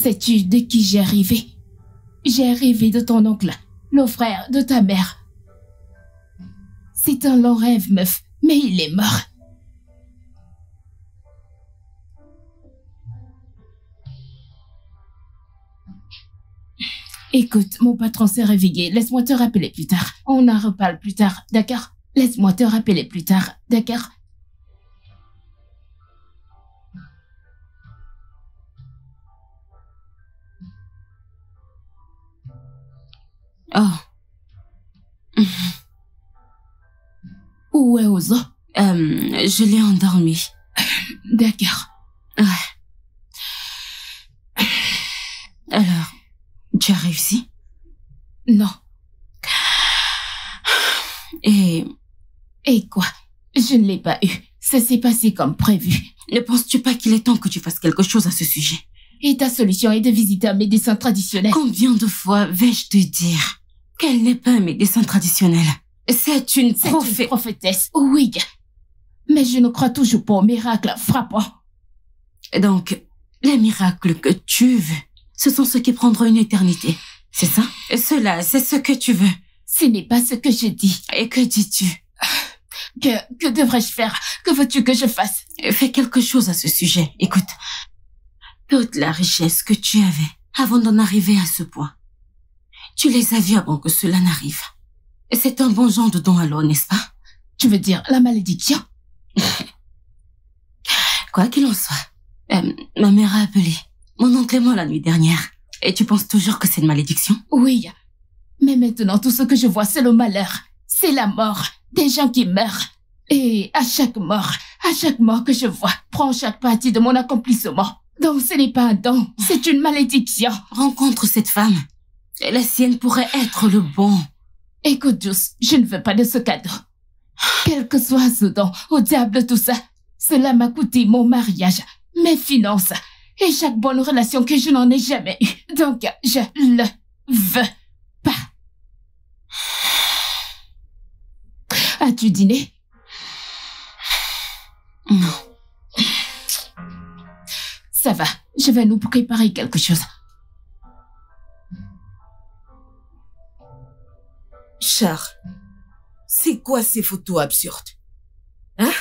Sais-tu de qui j'ai rêvé? J'ai rêvé de ton oncle, le frère de ta mère. C'est un long rêve, meuf, mais il est mort. Écoute, mon patron s'est réveillé. Laisse-moi te rappeler plus tard. On en reparle plus tard, d'accord? Laisse-moi te rappeler plus tard, d'accord? Oh. Où est Ozo? Je l'ai endormi. D'accord. Ouais. Alors, tu as réussi? Non. Et quoi? Je ne l'ai pas eu. Ça s'est passé comme prévu. Ne penses-tu pas qu'il est temps que tu fasses quelque chose à ce sujet? Et ta solution est de visiter un médecin traditionnel. Combien de fois vais-je te dire qu'elle n'est pas un médecin traditionnel? C'est une prophétesse, oui. Mais je ne crois toujours pas aux miracles frappants. Donc, les miracles que tu veux, ce sont ceux qui prendront une éternité. C'est ça? Cela, c'est ce que tu veux. Ce n'est pas ce que je dis. Et que dis-tu? Que devrais-je faire? Que veux-tu que je fasse? Fais quelque chose à ce sujet. Écoute, toute la richesse que tu avais avant d'en arriver à ce point, tu les as vues avant que cela n'arrive. C'est un bon genre de don à l'eau, n'est-ce pas? Tu veux dire la malédiction? Quoi qu'il en soit, ma mère a appelé mon oncle et moi la nuit dernière. Et tu penses toujours que c'est une malédiction? Oui. Mais maintenant, tout ce que je vois, c'est le malheur. C'est la mort. Des gens qui meurent. Et à chaque mort que je vois, prend chaque partie de mon accomplissement. Donc ce n'est pas un don, c'est une malédiction. Rencontre cette femme. Et la sienne pourrait être le bon. Écoute, Juice, je ne veux pas de ce cadeau. Quel que soit ce don, au diable tout ça, cela m'a coûté mon mariage, mes finances et chaque bonne relation que je n'en ai jamais eue. Donc, je le veux pas. As-tu dîné? Non. Ça va, je vais nous préparer quelque chose. Char, c'est quoi ces photos absurdes? Hein?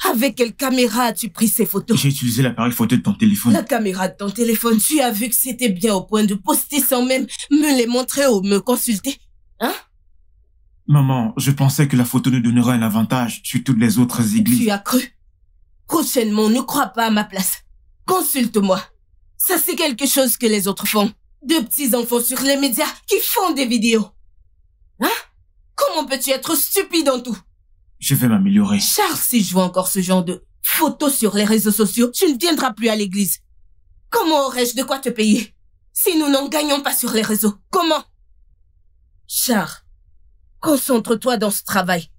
Avec quelle caméra as-tu pris ces photos? J'ai utilisé l'appareil photo de ton téléphone. La caméra de ton téléphone, tu as vu que c'était bien au point de poster sans même me les montrer ou me consulter? Hein? Maman, je pensais que la photo nous donnerait un avantage sur toutes les autres églises. Tu as cru? Prochainement, ne crois pas à ma place. Consulte-moi. Ça, c'est quelque chose que les autres font. Deux petits enfants sur les médias qui font des vidéos. Hein? Comment peux-tu être stupide en tout? Je vais m'améliorer. Charles, si je vois encore ce genre de photos sur les réseaux sociaux, tu ne viendras plus à l'église. Comment aurais-je de quoi te payer si nous n'en gagnons pas sur les réseaux? Comment? Charles, concentre-toi dans ce travail.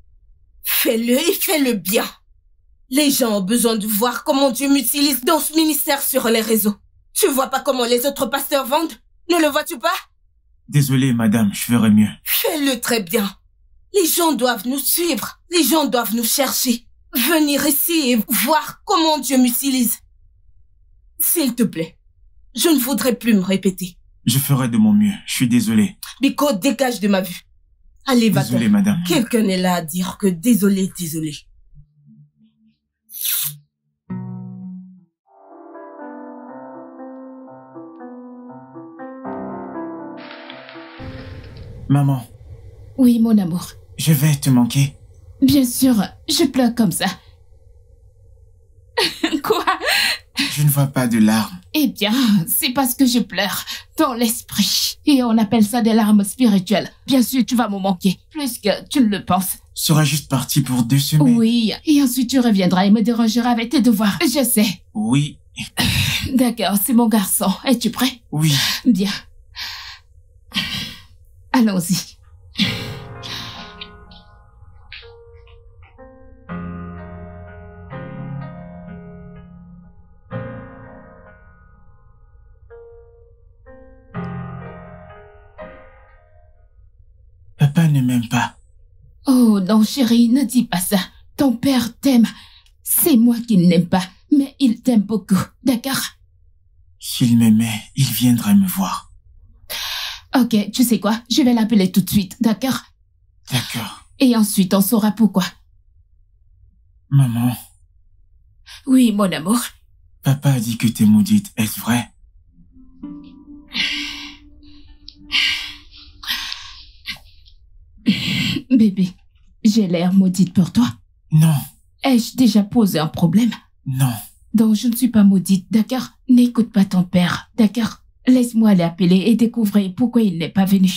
Fais-le et fais-le bien. Les gens ont besoin de voir comment Dieu m'utilise dans ce ministère sur les réseaux. Tu vois pas comment les autres pasteurs vendent? Ne le vois-tu pas? Désolé, madame, je ferai mieux. Fais-le très bien. Les gens doivent nous suivre. Les gens doivent nous chercher. Venir ici et voir comment Dieu m'utilise. S'il te plaît, je ne voudrais plus me répéter. Je ferai de mon mieux. Je suis désolé. Biko, dégage de ma vue. Allez, va-t'en. Désolé, madame. Quelqu'un est là à dire que désolé. Maman. Oui, mon amour. Je vais te manquer. Bien sûr, je pleure comme ça. Quoi? Je ne vois pas de larmes. Eh bien, c'est parce que je pleure dans l'esprit. Et on appelle ça des larmes spirituelles. Bien sûr, tu vas me manquer, plus que tu ne le penses. Tu seras juste parti pour 2 semaines. Oui, et ensuite tu reviendras et me dérangeras avec tes devoirs. Je sais. Oui. D'accord, c'est mon garçon. Es-tu prêt? Oui. Bien. Allons-y. Papa ne m'aime pas. Oh non, chérie, ne dis pas ça. Ton père t'aime. C'est moi qui ne l'aime pas, mais il t'aime beaucoup, d'accord? S'il m'aimait, il viendrait me voir. Ok, tu sais quoi? Je vais l'appeler tout de suite, d'accord? D'accord. Et ensuite, on saura pourquoi. Maman. Oui, mon amour. Papa a dit que t'es maudite, est-ce vrai? Bébé, j'ai l'air maudite pour toi. Non. Ai-je déjà posé un problème? Non. Donc je ne suis pas maudite, d'accord? N'écoute pas ton père, d'accord? Laisse-moi l'appeler et découvrir pourquoi il n'est pas venu.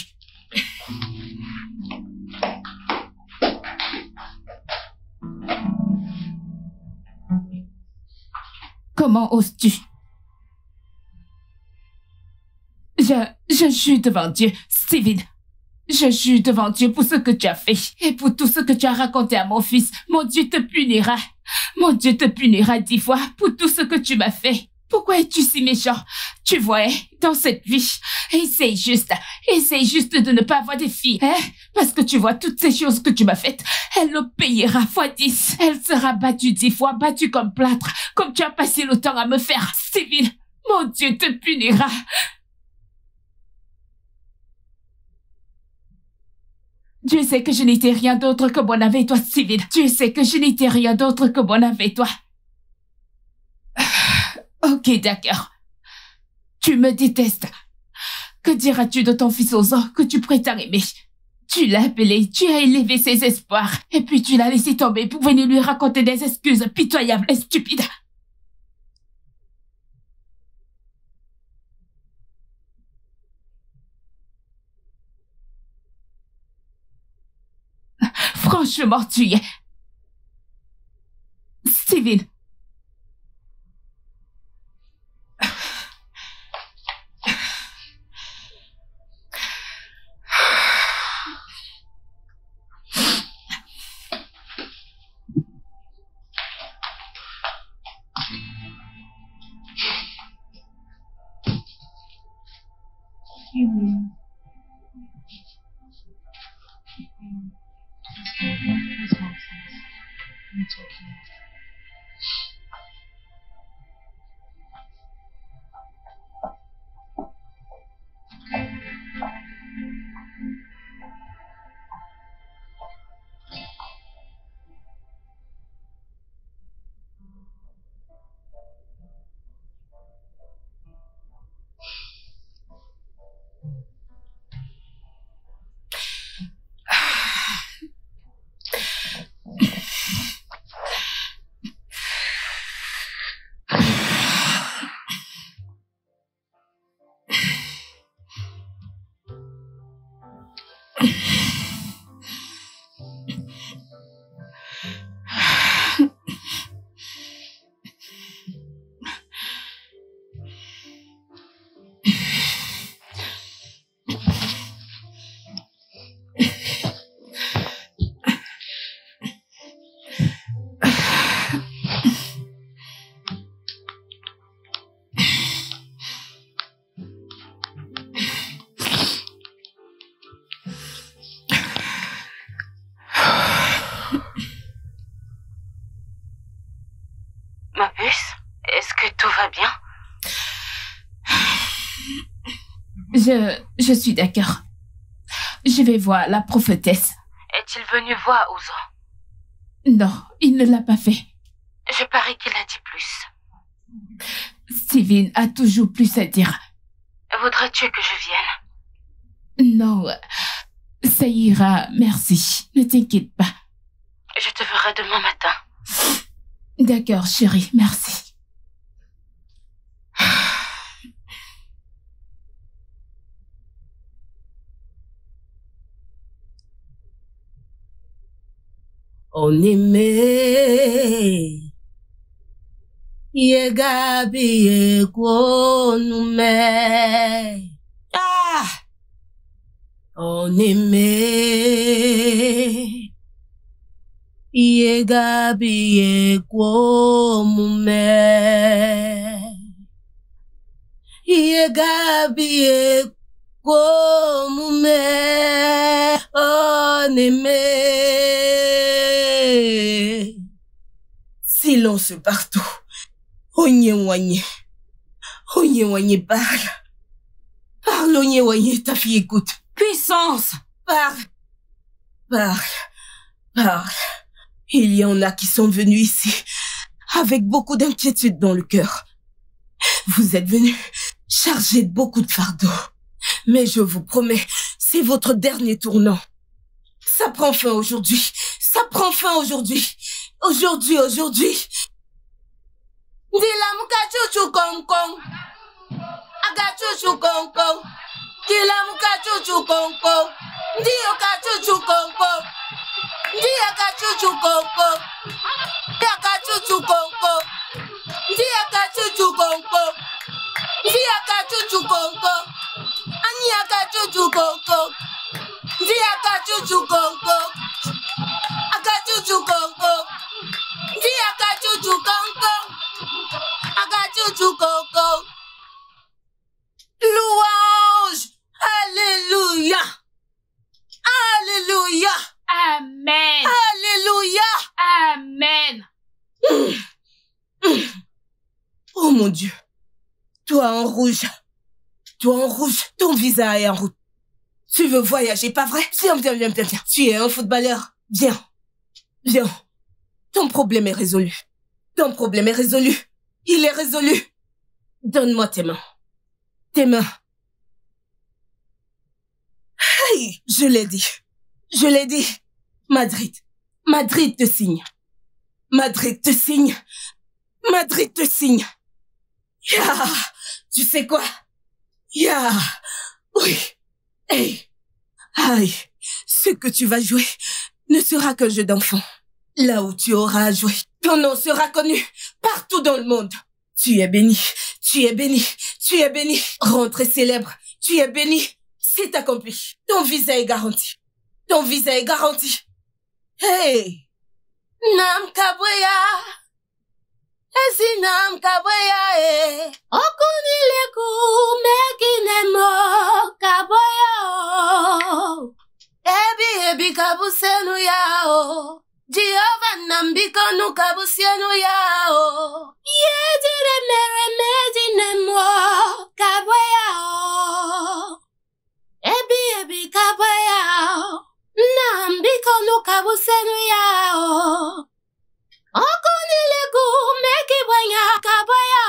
Comment oses-tu? Je jure devant Dieu, Steven. Je jure devant Dieu pour ce que tu as fait et pour tout ce que tu as raconté à mon fils. Mon Dieu te punira. Mon Dieu te punira 10 fois pour tout ce que tu m'as fait. Pourquoi es-tu si méchant? Tu vois, dans cette vie, essaye juste de ne pas avoir des filles, hein? Parce que tu vois, toutes ces choses que tu m'as faites, elle le payera fois 10. Elle sera battue 10 fois, battue comme plâtre, comme tu as passé le temps à me faire, Steven. Mon Dieu te punira. Dieu sait que je n'étais rien d'autre que bon avec toi, Steven. Dieu sait que je n'étais rien d'autre que bon avec toi. Ok, d'accord. Tu me détestes. Que diras-tu de ton fils Ozan que tu prétends aimer? Tu l'as appelé, tu as élevé ses espoirs, et puis tu l'as laissé tomber pour venir lui raconter des excuses pitoyables et stupides. Franchement, tu y es. Steven. Ma puce, est-ce que tout va bien? Je suis d'accord. Je vais voir la prophétesse. Est-il venu voir Ozan? Non, il ne l'a pas fait. Je parie qu'il a dit plus. Steven a toujours plus à dire. Voudrais-tu que je vienne? Non, ça ira, merci. Ne t'inquiète pas. Je te verrai demain matin. D'accord, chérie, merci. On aimait Yegabi Ekonume. Ah! On aimait Yegabi Ekonume. Yegabi Ekonume. On aimait. Silence partout. Onye wanye. Onyewanye, parle. Parle, Onyewanye, ta fille écoute. Puissance! Parle. Parle. Parle. Il y en a qui sont venus ici avec beaucoup d'inquiétude dans le cœur. Vous êtes venus chargés de beaucoup de fardeaux. Mais je vous promets, c'est votre dernier tournant. Ça prend fin aujourd'hui. Ça prend fin aujourd'hui. Aujourd'hui. Dila muka chuchu kong kong. Aga chuchu kong kong. Dila muka chuchu kong kong. Dio ka chuchu kong kong. Dia ka chuchu kong kong. Dia ka chuchu kong kong. Dia ka chuchu kong kong. Dia ka chuchu kong kong. Ania ka chuchu kong kong. Dia ka chuchu kong kong. Aga chuchu kong kong. Dia ka chuchu kong kong. Aga chuchu kong kong. Louange! Alléluia! Alléluia! Amen. Alléluia! Amen. Oh mon Dieu. Toi en rouge, ton visa est en route. Tu veux voyager, pas vrai? Viens. Tu es un footballeur. Viens. Ton problème est résolu. Il est résolu. Donne-moi tes mains. Hey, je l'ai dit. Madrid te signe. Ya, tu sais quoi? Ya, oui. Hey, aïe, ce que tu vas jouer ne sera qu'un jeu d'enfant. Là où tu auras à jouer, ton nom sera connu partout dans le monde. Tu es béni. Rentrée célèbre, tu es béni. C'est accompli. Ton visa est garanti. Hey, Nam Kaboya. Esinam Kaboya e. Okunileku mekinemo kaboya. Ebi kabusenu yao. Jehovah nambikonu kabusenu yao. Yedire mere medinemo kaboya. Ebi kaboya. Nambikonu kabusenu yao. Okunileku mekibwanya kaboya.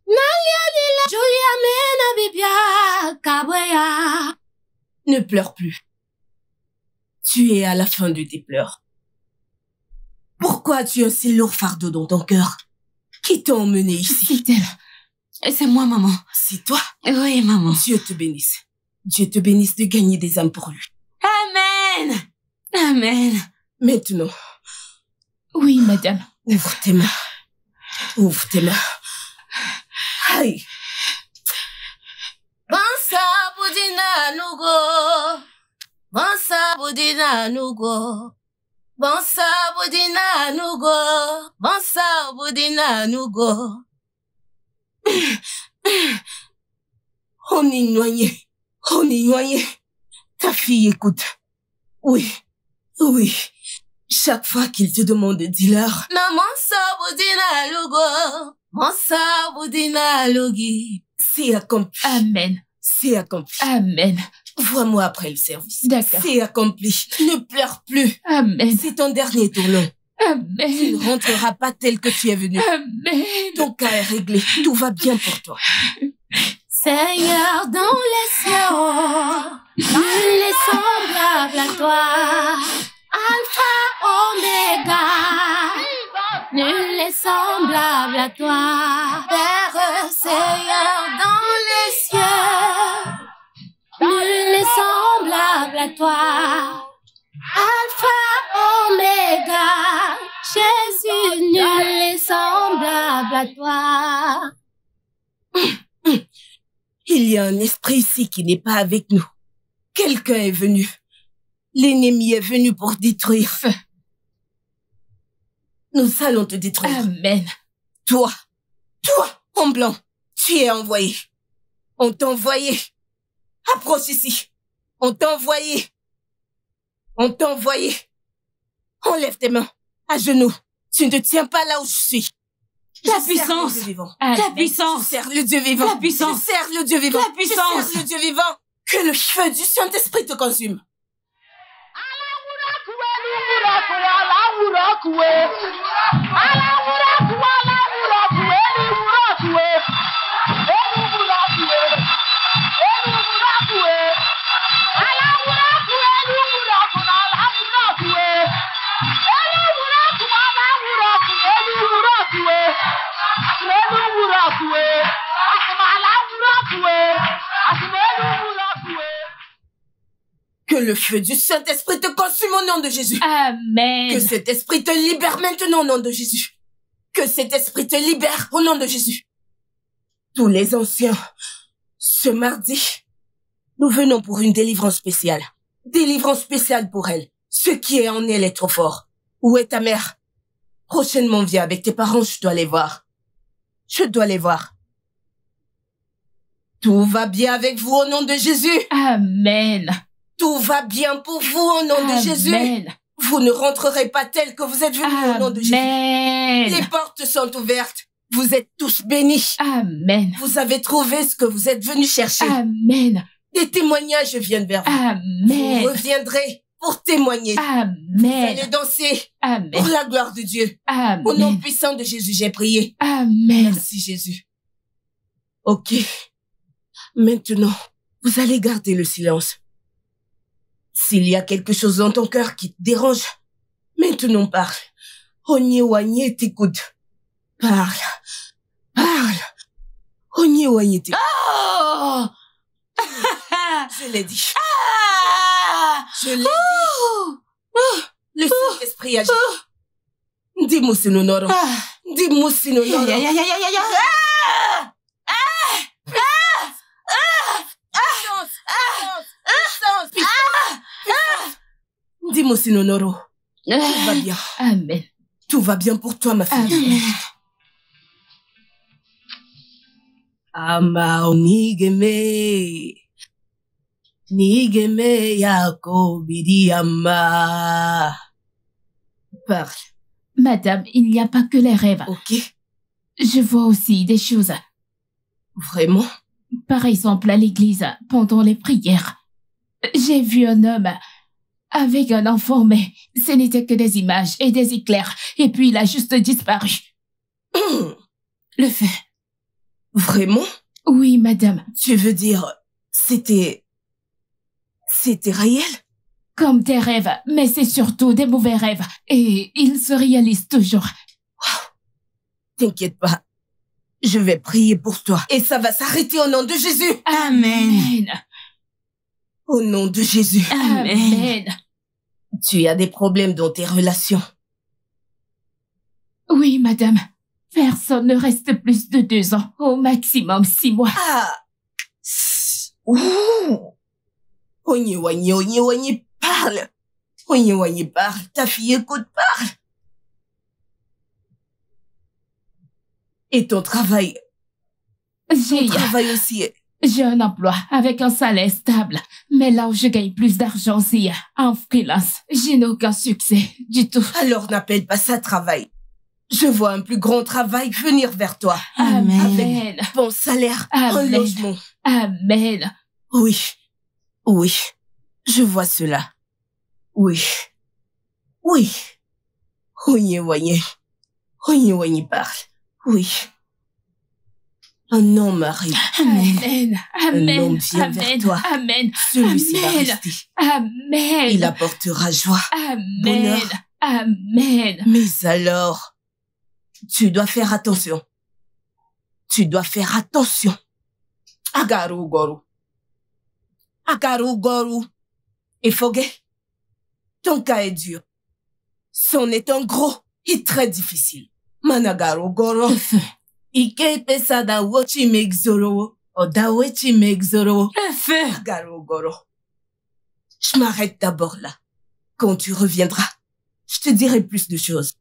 Naliadila Julia mena bibia kaboya. Ne pleure plus. Tu es à la fin de tes pleurs. Pourquoi as-tu un si lourd fardeau dans ton cœur? Qui t'a emmené ici? C'est elle. C'est moi, maman. C'est toi? Oui, maman. Dieu te bénisse de gagner des âmes pour lui. Amen. Maintenant, Oui, madame. ouvre tes mains. Aïe. Bansa budina nugo. On est noyé. Ta fille écoute. Oui. Chaque fois qu'il te demande, dis-leur. Na mansa budina logi. C'est accompli. Amen. C'est accompli. Amen. Vois-moi après le service. D'accord. C'est accompli. Ne pleure plus. Amen. C'est ton dernier tournant. Tu Amen. ne rentreras pas tel que tu es venu. Amen. Ton cas est réglé. Tout va bien pour toi. Seigneur dans les cieux, nul n'est semblable à toi. Alpha, Oméga, nul n'est semblable à toi. Père, Seigneur dans les cieux, nul n'est semblable à toi. Alpha, Oméga, Jésus, nul n'est semblable à toi. Il y a un esprit ici qui n'est pas avec nous. Quelqu'un est venu. L'ennemi est venu pour détruire. Nous allons te détruire. Amen. Toi, en blanc, tu es envoyé. On t'a envoyé. Approche ici. On t'a envoyé. Enlève tes mains. À genoux. Tu ne te tiens pas là où je suis. La puissance. La puissance. Je sers le Dieu vivant. La puissance. Je sers le Dieu vivant. La puissance. Je sers le Dieu vivant. Que le feu du Saint-Esprit te consume. Que le feu du Saint-Esprit te consume au nom de Jésus. Amen. Que cet esprit te libère maintenant au nom de Jésus. Que cet esprit te libère au nom de Jésus. Tous les anciens, ce mardi, nous venons pour une délivrance spéciale. Délivrance spéciale pour elle. Ce qui est en elle est trop fort. Où est ta mère? Prochainement, viens avec tes parents, je dois les voir. Je dois les voir. Tout va bien avec vous au nom de Jésus. Amen. Tout va bien pour vous au nom de Jésus. Amen. Vous ne rentrerez pas tel que vous êtes venus au nom de Jésus. Amen. Les portes sont ouvertes. Vous êtes tous bénis. Amen. Vous avez trouvé ce que vous êtes venus chercher. Amen. Des témoignages viennent vers vous. Amen. Vous reviendrez pour témoigner. Vous Amen. allez danser Amen. pour la gloire de Dieu. Au nom Amen. puissant de Jésus, j'ai prié. Amen. Merci Jésus. Ok. Maintenant, vous allez garder le silence. S'il y a quelque chose dans ton cœur qui te dérange, maintenant parle. Onye t'écoute. Parle. Parle. Onye t'écoute. Oh! Je l'ai dit. Ah! Je l'ai dit. Le Saint-Esprit agit. Dis-moi si nous n'aurons. Dis-moi si nous n'aurons. Dis-moi si nous n'aurons. Tout va bien. Amen. Tout va bien pour toi, ma fille. Amen. Ama onigeme. Nigeme yako bidiyama. Parle. Madame, il n'y a pas que les rêves. Ok. Je vois aussi des choses. Vraiment? Par exemple, à l'église, pendant les prières. J'ai vu un homme avec un enfant, mais ce n'était que des images et des éclairs. Et puis il a juste disparu. Le fait. Vraiment? Oui, madame. Tu veux dire, c'était réel? Comme des rêves, mais c'est surtout des mauvais rêves. Et ils se réalisent toujours. T'inquiète pas. Je vais prier pour toi. Et ça va s'arrêter au nom de Jésus. Amen. Au nom de Jésus. Amen. Tu as des problèmes dans tes relations. Oui, madame. Personne ne reste plus de 2 ans. Au maximum 6 mois. Ah. Ouh. Onye, parle. Onye, parle. Ta fille écoute, parle. Et ton travail. Ton travail aussi. J'ai un emploi avec un salaire stable. Mais là où je gagne plus d'argent, c'est en freelance. Je n'ai aucun succès du tout. Alors n'appelle pas ça travail. Je vois un plus grand travail venir vers toi. Amen. Avec bon salaire, un Amen. logement. Amen. Oui. Oui. Je vois cela. Oui. Oui. Onye, parle. Oui. Un homme arrive. Amen. Amen. Un homme vient vers Amen. toi. Amen. Celui-ci va Amen. rester. Amen. Il apportera joie. Amen. bonheur. Amen. Mais alors, tu dois faire attention. Tu dois faire attention. Agaru Goru. Et Foguet, ton cas est dur. C'en est un gros et très difficile. Managaru Goro. Ike pesa da wochi megzoro. Oda wechi megzoro. Agaru Goro. Je m'arrête d'abord là. Quand tu reviendras, je te dirai plus de choses.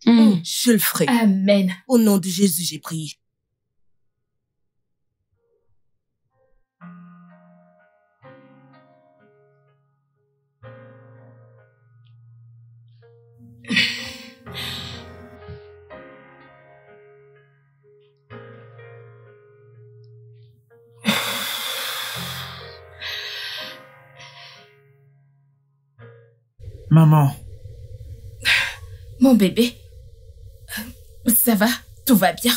Je le ferai. Amen. Au nom de Jésus, j'ai prié. Maman. Mon bébé. Ça va? Tout va bien?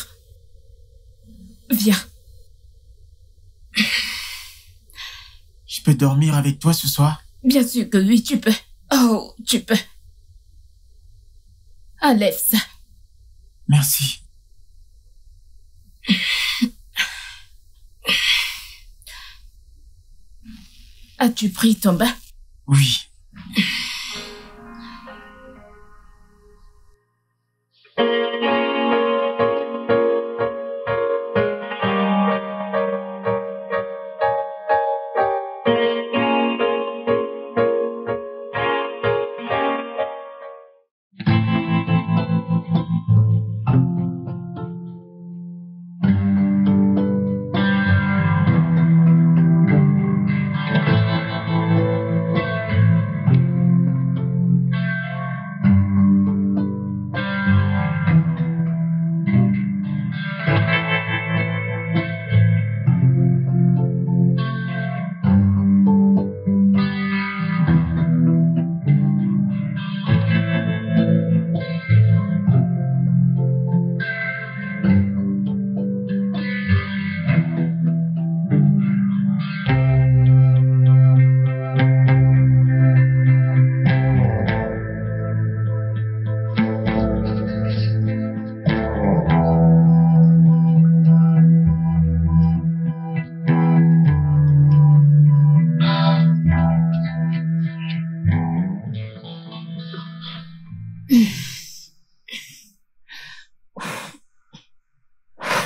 Viens. Je peux dormir avec toi ce soir? Bien sûr que oui, tu peux. Oh, tu peux. Enlève ça. Merci. As-tu pris ton bain? Oui.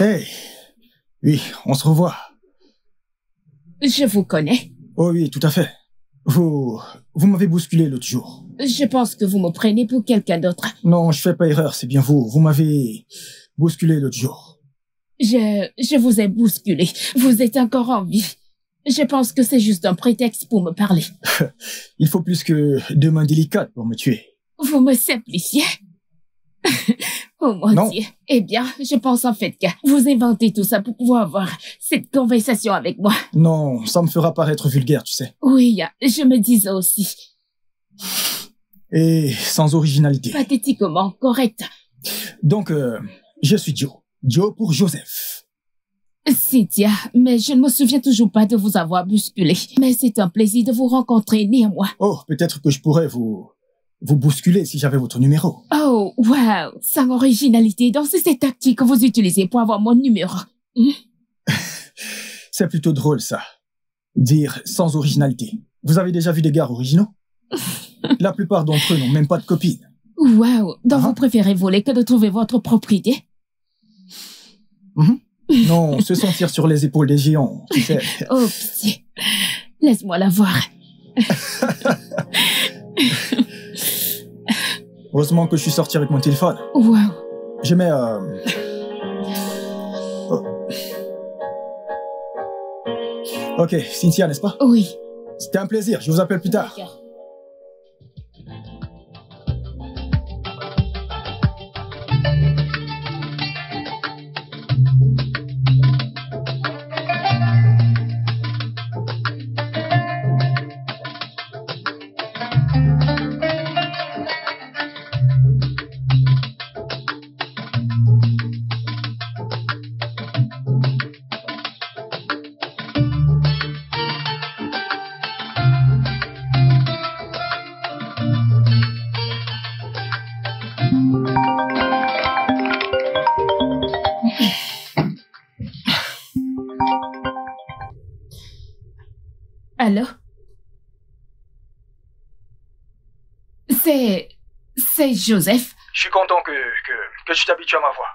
Hey, oui, on se revoit. Je vous connais. Oh oui, tout à fait. Vous m'avez bousculé l'autre jour. Je pense que vous me prenez pour quelqu'un d'autre. Non, je fais pas erreur, c'est bien vous. Vous m'avez bousculé l'autre jour. Je vous ai bousculé. Vous êtes encore en vie. Je pense que c'est juste un prétexte pour me parler. Il faut plus que 2 mains délicates pour me tuer. Vous me simplifiez. Oh mon Non. Dieu. Eh bien, je pense en fait que vous inventez tout ça pour pouvoir avoir cette conversation avec moi. Non, ça me fera paraître vulgaire, tu sais. Oui, je me disais aussi. Et sans originalité. Pathétiquement correct. Donc, je suis Joe. Joe pour Joseph. Cynthia, mais je ne me souviens toujours pas de vous avoir bousculé. Mais c'est un plaisir de vous rencontrer néanmoins. Oh, peut-être que je pourrais vous bousculer si j'avais votre numéro. Oh, wow, sans originalité. Donc c'est cette tactique que vous utilisez pour avoir mon numéro. C'est plutôt drôle, ça. Dire sans originalité. Vous avez déjà vu des gars originaux? La plupart d'entre eux n'ont même pas de copine. Wow, donc Ah. vous préférez voler que de trouver votre propriété? Non, se sentir sur les épaules des géants, tu sais. Oh, pitié. Laisse-moi la voir. Heureusement que je suis sorti avec mon téléphone. Wow. Je mets... Ok, Cynthia, n'est-ce pas? Oui. C'était un plaisir, je vous appelle plus tard. D'accord. Allô? C'est Joseph. Je suis content que tu t'habitues à ma voix.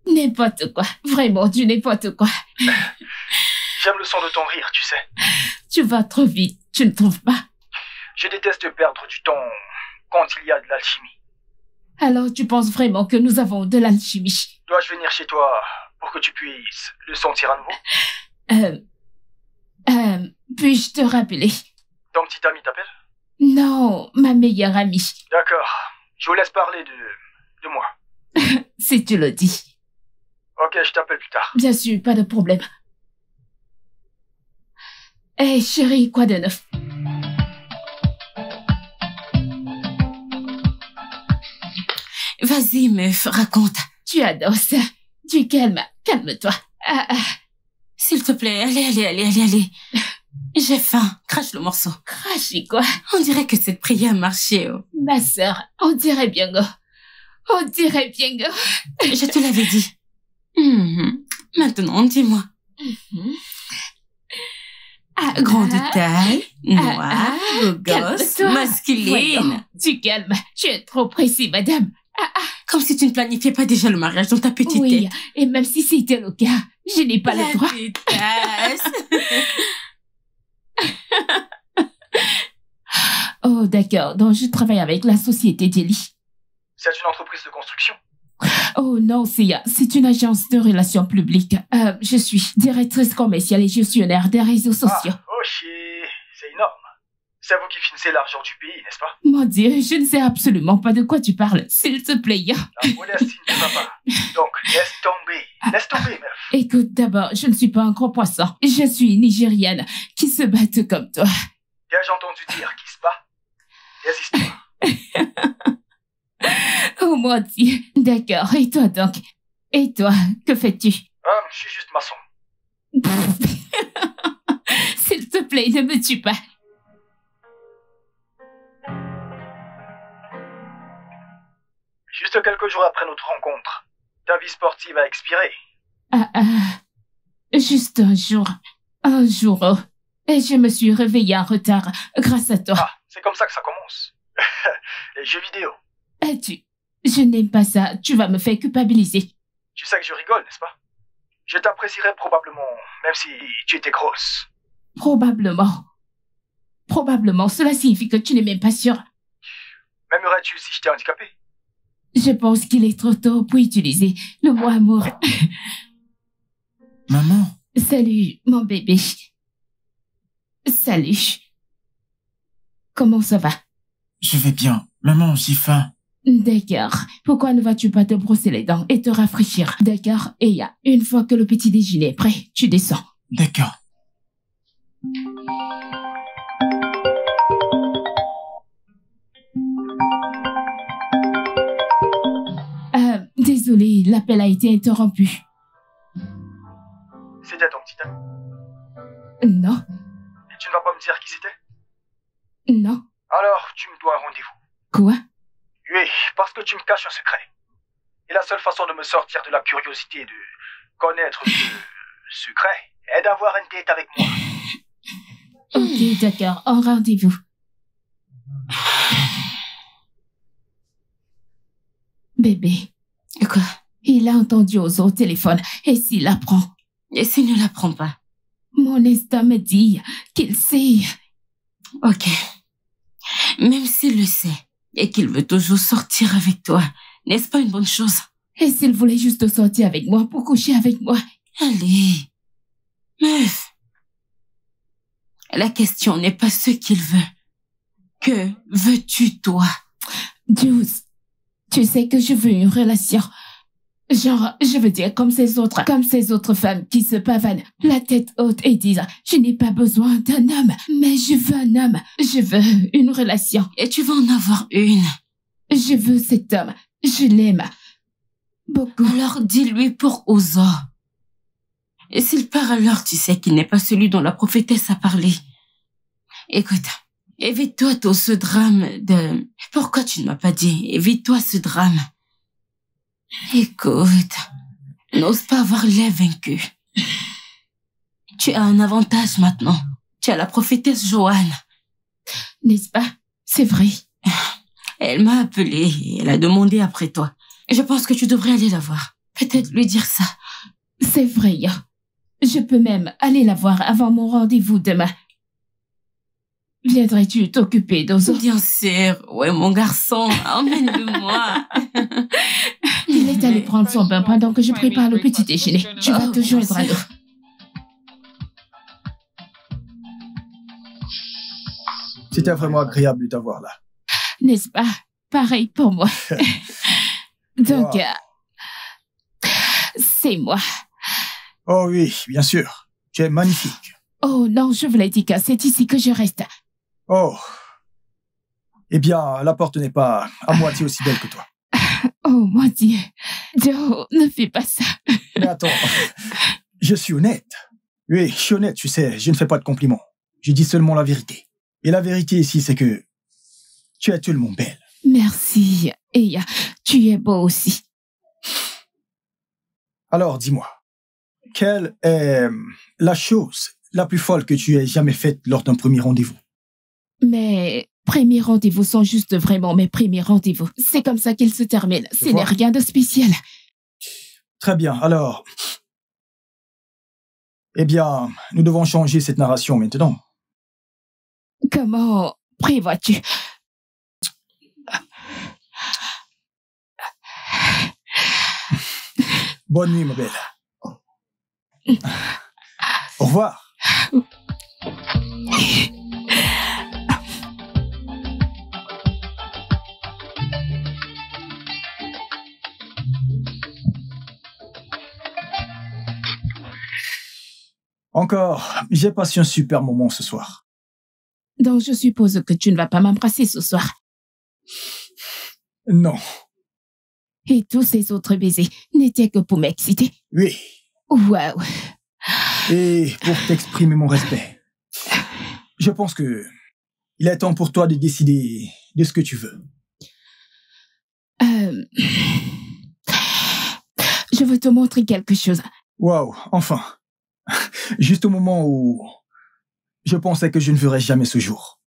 N'importe quoi. Vraiment, du n'importe quoi. J'aime le son de ton rire, tu sais. Tu vas trop vite, tu ne trouves pas? Je déteste perdre du temps quand il y a de l'alchimie. Alors, tu penses vraiment que nous avons de l'alchimie? Dois-je venir chez toi pour que tu puisses le sentir à nouveau? Puis-je te rappeler? Ton petit ami t'appelle? Non, ma meilleure amie. D'accord. Je vous laisse parler de moi. Si tu le dis. Ok, je t'appelle plus tard. Bien sûr, pas de problème. Hé, chérie, quoi de neuf? Vas-y, meuf, raconte. Tu adores ça. Tu calmes. Calme-toi. S'il te plaît, allez. J'ai faim. Crache le morceau. Cracher quoi? On dirait que cette prière a marché. Oh. Ma sœur, on dirait bien go. On dirait bien go. Je te l'avais dit. Maintenant, dis-moi. Grande taille, noire, beau gosse, masculine. Voyons, tu calmes. Tu es trop précis, madame. Comme si tu ne planifiais pas déjà le mariage dans ta petite Oui, tête. et même si c'était le cas, je n'ai pas le droit. Détasse. Oh, d'accord. Donc, je travaille avec la société Jelly. C'est une entreprise de construction. Oh non, c'est une agence de relations publiques. Je suis directrice commerciale et gestionnaire des réseaux sociaux. Ok, c'est énorme. C'est vous qui finissez l'argent du pays, n'est-ce pas? Mon Dieu, je ne sais absolument pas de quoi tu parles. S'il te plaît. La modestie ne va pas. Donc, laisse tomber, meuf. Écoute, d'abord, je ne suis pas un gros poisson. Je suis une Nigériane qui se bat comme toi. J'ai entendu dire qui se bat. Des histoires. Oh mon Dieu. D'accord, et toi donc? Et toi, que fais-tu? Je suis juste maçon. S'il te plaît, ne me tue pas. Juste quelques jours après notre rencontre, ta vie sportive a expiré. Juste un jour. Un jour. Oh. Et je me suis réveillée en retard grâce à toi. C'est comme ça que ça commence. Les jeux vidéo. Je n'aime pas ça. Tu vas me faire culpabiliser. Tu sais que je rigole, n'est-ce pas? Je t'apprécierais probablement, même si tu étais grosse. Probablement. Cela signifie que tu n'es même pas sûre. M'aimerais-tu si je t'ai handicapé? Je pense qu'il est trop tôt pour utiliser le mot amour. Maman. Salut, mon bébé. Salut. Comment ça va? Je vais bien. Maman, j'ai faim. D'accord. Pourquoi ne vas-tu pas te brosser les dents et te rafraîchir? D'accord. Et une fois que le petit déjeuner est prêt, tu descends. D'accord. Désolée, l'appel a été interrompu. C'était ton petit ami. Non. Et tu ne vas pas me dire qui c'était? Non. Alors, tu me dois un rendez-vous. Quoi? Oui, parce que tu me caches un secret. Et la seule façon de me sortir de la curiosité de connaître ce secret est d'avoir une date avec moi. Ok, d'accord. Un rendez-vous. Bébé. Quoi? Il a entendu Ozo au téléphone. Et s'il apprend? Et s'il ne l'apprend pas? Mon instinct me dit qu'il sait. Ok. Même s'il le sait et qu'il veut toujours sortir avec toi, n'est-ce pas une bonne chose? Et s'il voulait juste sortir avec moi pour coucher avec moi? Allez. Meuf. La question n'est pas ce qu'il veut. Que veux-tu, toi? Jules, tu sais que je veux une relation. Genre, je veux dire comme ces autres femmes qui se pavanent la tête haute et disent « Je n'ai pas besoin d'un homme, mais je veux un homme. Je veux une relation. » Et tu vas en avoir une. Je veux cet homme. Je l'aime. Beaucoup. Alors dis-lui pour Ozo. Et s'il part alors, tu sais qu'il n'est pas celui dont la prophétesse a parlé. Écoute, évite-toi tout ce drame de... Pourquoi tu ne m'as pas dit? Évite-toi ce drame. Écoute, n'ose pas avoir l'air vaincu. Tu as un avantage maintenant. Tu as la prophétesse Joanne. N'est-ce pas? C'est vrai. Elle m'a appelé et elle a demandé après toi. Je pense que tu devrais aller la voir. Peut-être lui dire ça. C'est vrai. Je peux même aller la voir avant mon rendez-vous demain. Viendrais-tu t'occuper d'Ozo? Bien sûr. Ouais, mon garçon, emmène-le-moi. Il est allé prendre son bain pendant que je prépare le petit déjeuner. Tu vas te joindre à nous. C'était vraiment agréable de t'avoir là. N'est-ce pas? Pareil pour moi. Donc, c'est moi. Oh oui, bien sûr. Tu es magnifique. Oh non, je voulais dire que c'est ici que je reste. Oh. Eh bien, la porte n'est pas à moitié aussi belle que toi. Oh mon Dieu. Joe, ne fais pas ça. Mais attends, je suis honnête. Oui, je suis honnête, tu sais, je ne fais pas de compliments. Je dis seulement la vérité. Et la vérité ici, c'est que tu es tellement belle. Merci. Et tu es beau aussi. Alors, dis-moi, quelle est la chose la plus folle que tu aies jamais faite lors d'un premier rendez-vous? Mes premiers rendez-vous sont juste vraiment mes premiers rendez-vous. C'est comme ça qu'ils se terminent. Ce n'est rien de spécial. Très bien, alors... Eh bien, nous devons changer cette narration maintenant. Comment prévois-tu? Bonne nuit, ma belle. Au revoir. Encore, j'ai passé un super moment ce soir. Donc je suppose que tu ne vas pas m'embrasser ce soir. Non. Et tous ces autres baisers n'étaient que pour m'exciter. Oui. Waouh. Et pour t'exprimer mon respect, je pense que il est temps pour toi de décider de ce que tu veux. Je veux te montrer quelque chose. Waouh, enfin. Juste au moment où je pensais que je ne verrais jamais ce jour.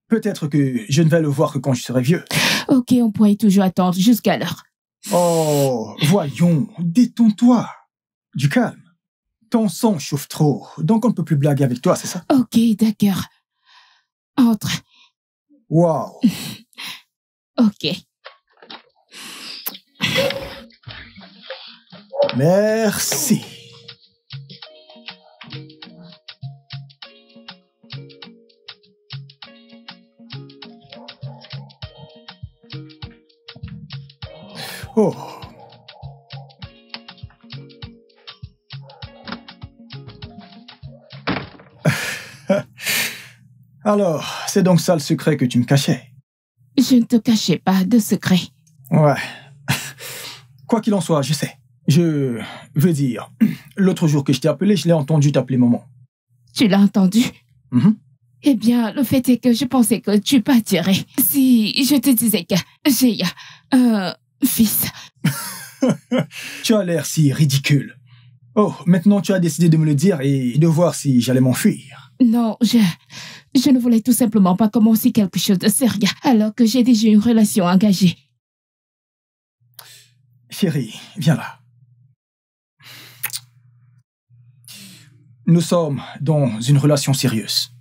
Peut-être que je ne vais le voir que quand je serai vieux. Ok, on pourrait toujours attendre jusqu'à l'heure. Oh, voyons, détends-toi. Du calme. Ton sang chauffe trop, donc on ne peut plus blaguer avec toi, c'est ça? Ok, d'accord. Entre. Waouh. Ok. Merci. Oh. Alors, c'est donc ça le secret que tu me cachais? Je ne te cachais pas de secret. Ouais. Quoi qu'il en soit, je sais. Je veux dire, l'autre jour que je t'ai appelé, je l'ai entendu t'appeler maman. Tu l'as entendu? Mm-hmm. Eh bien, le fait est que je pensais que tu partirais. Si je te disais que j'ai un fils. Tu as l'air si ridicule. Oh, maintenant tu as décidé de me le dire et de voir si j'allais m'enfuir. Non, je ne voulais tout simplement pas commencer quelque chose de sérieux alors que j'ai déjà une relation engagée. Chérie, viens là. Nous sommes dans une relation sérieuse.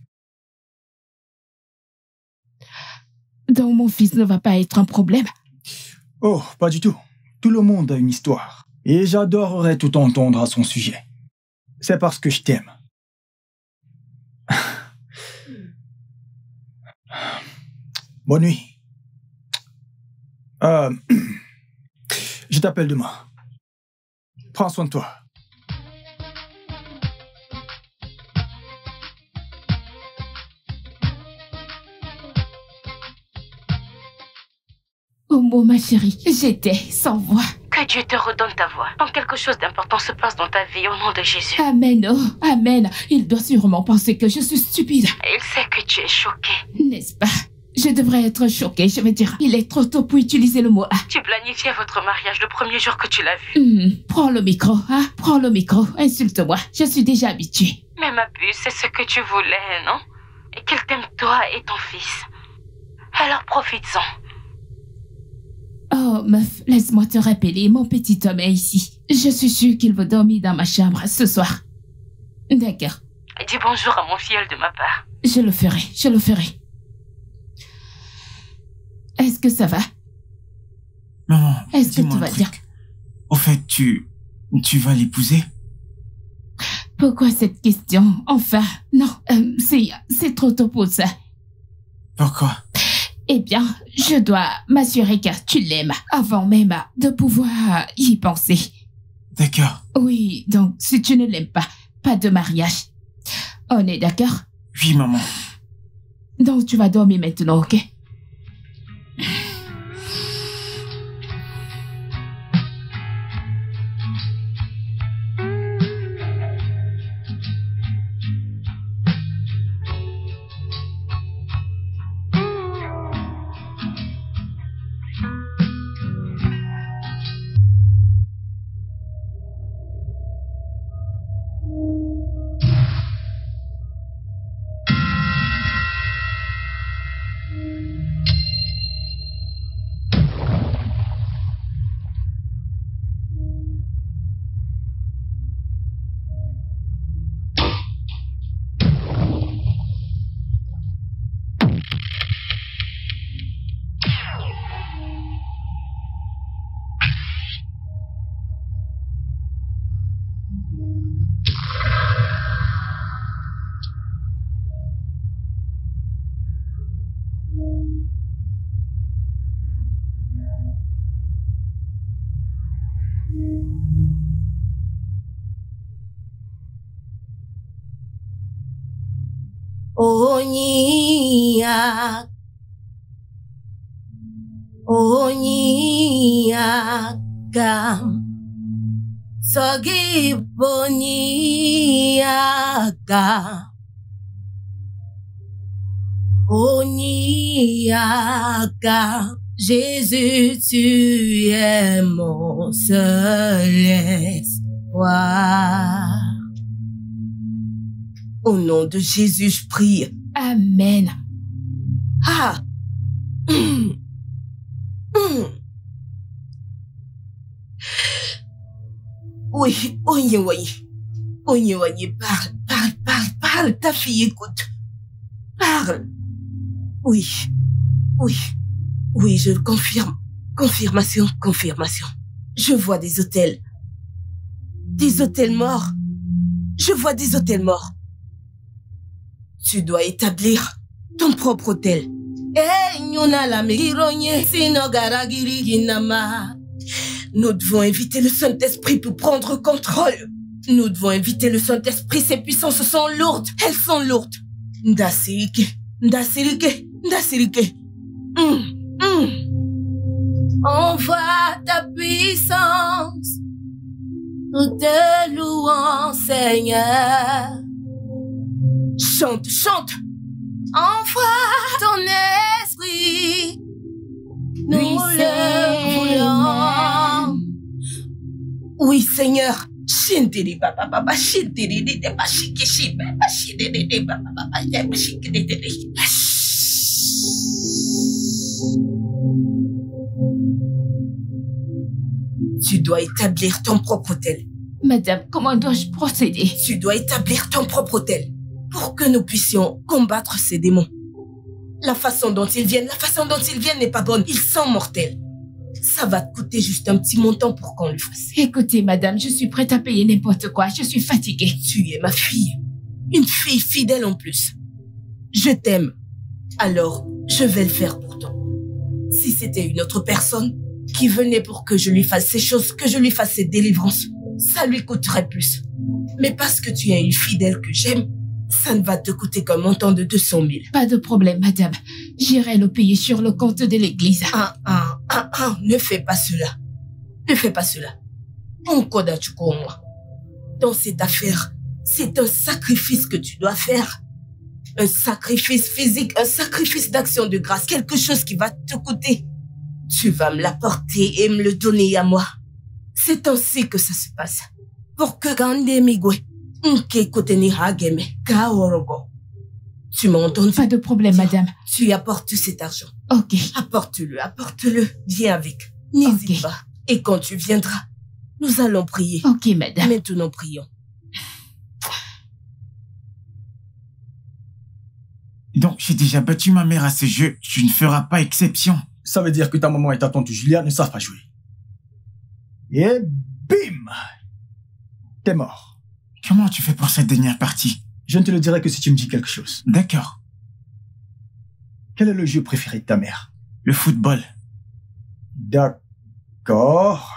Donc mon fils ne va pas être un problème? Oh, pas du tout. Tout le monde a une histoire. Et j'adorerais tout entendre à son sujet. C'est parce que je t'aime. Bonne nuit. Je t'appelle demain. Prends soin de toi. Oh mon ma chérie, j'étais sans voix. Que Dieu te redonne ta voix. Quand quelque chose d'important se passe dans ta vie, au nom de Jésus. Amen, oh, amen. Il doit sûrement penser que je suis stupide. Il sait que tu es choquée. N'est-ce pas? Je devrais être choquée, je veux dire. Il est trop tôt pour utiliser le mot « ah ». Tu planifiais votre mariage le premier jour que tu l'as vu. Prends le micro, hein? Prends le micro, insulte-moi. Je suis déjà habituée. Mais ma puce, c'est ce que tu voulais, non? Et qu'il t'aime toi et ton fils. Alors profites-en. Oh, meuf, laisse-moi te rappeler, mon petit homme est ici. Je suis sûre qu'il veut dormir dans ma chambre ce soir. D'accord. Dis bonjour à mon filleul de ma part. Je le ferai, je le ferai. Est-ce que ça va? Maman, est-ce que dis-moi tu vas un truc. dire? Au fait, tu vas l'épouser? Pourquoi cette question? Enfin, non, c'est trop tôt pour ça. Pourquoi? Eh bien, je dois m'assurer que tu l'aimes avant même de pouvoir y penser. D'accord. Oui, donc si tu ne l'aimes pas, pas de mariage. On est d'accord? Oui, maman. Donc tu vas dormir maintenant, ok? Onyiaka. Onyiaka. Sogi Boniaka. Onyiaka. Jésus, tu es mon seul espoir. Au nom de Jésus, je prie. Amen. Ah. Oui, Onyewanyi, parle, ta fille écoute. Parle. Oui, je le confirme. Confirmation. Je vois des hôtels. Des hôtels morts. Je vois des hôtels morts. Tu dois établir ton propre hôtel. Nous devons inviter le Saint-Esprit pour prendre contrôle. Nous devons inviter le Saint-Esprit. Ses puissances sont lourdes. Elles sont lourdes. Ndasirike. Envoie ta puissance. Nous te louons, Seigneur. Chante. Envoie ton esprit. Nous le voulons. Oui, Seigneur. Tu dois établir ton propre hôtel. Madame, comment dois-je procéder? Tu dois établir ton propre hôtel pour que nous puissions combattre ces démons. La façon dont ils viennent n'est pas bonne. Ils sont mortels. Ça va te coûter juste un petit montant pour qu'on le fasse. Écoutez, madame, je suis prête à payer n'importe quoi. Je suis fatiguée. Tu es ma fille. Une fille fidèle en plus. Je t'aime. Alors, je vais le faire pour toi. Si c'était une autre personne qui venait pour que je lui fasse ces choses, que je lui fasse cette délivrance, ça lui coûterait plus. Mais parce que tu es une fidèle que j'aime, ça ne va te coûter qu'un montant de 200 000. Pas de problème, madame. J'irai le payer sur le compte de l'église. Ne fais pas cela. Moi. Dans cette affaire, c'est un sacrifice que tu dois faire. Un sacrifice physique, un sacrifice d'action de grâce, quelque chose qui va te coûter. Tu vas me l'apporter et me le donner à moi. C'est ainsi que ça se passe. Pour que Gandemigwe, tu m'as entendu? Pas de problème, madame. Tu apportes cet argent. Ok. Apporte-le. Viens avec. N'hésite pas. Et quand tu viendras, nous allons prier. Ok, madame. Maintenant, prions. Donc, j'ai déjà battu ma mère à ce jeu. Tu ne feras pas exception. Ça veut dire que ta maman et ta tante Julia ne savent pas jouer. Et bim! T'es mort. Comment tu fais pour cette dernière partie? Je ne te le dirai que si tu me dis quelque chose. D'accord. Quel est le jeu préféré de ta mère? Le football. D'accord.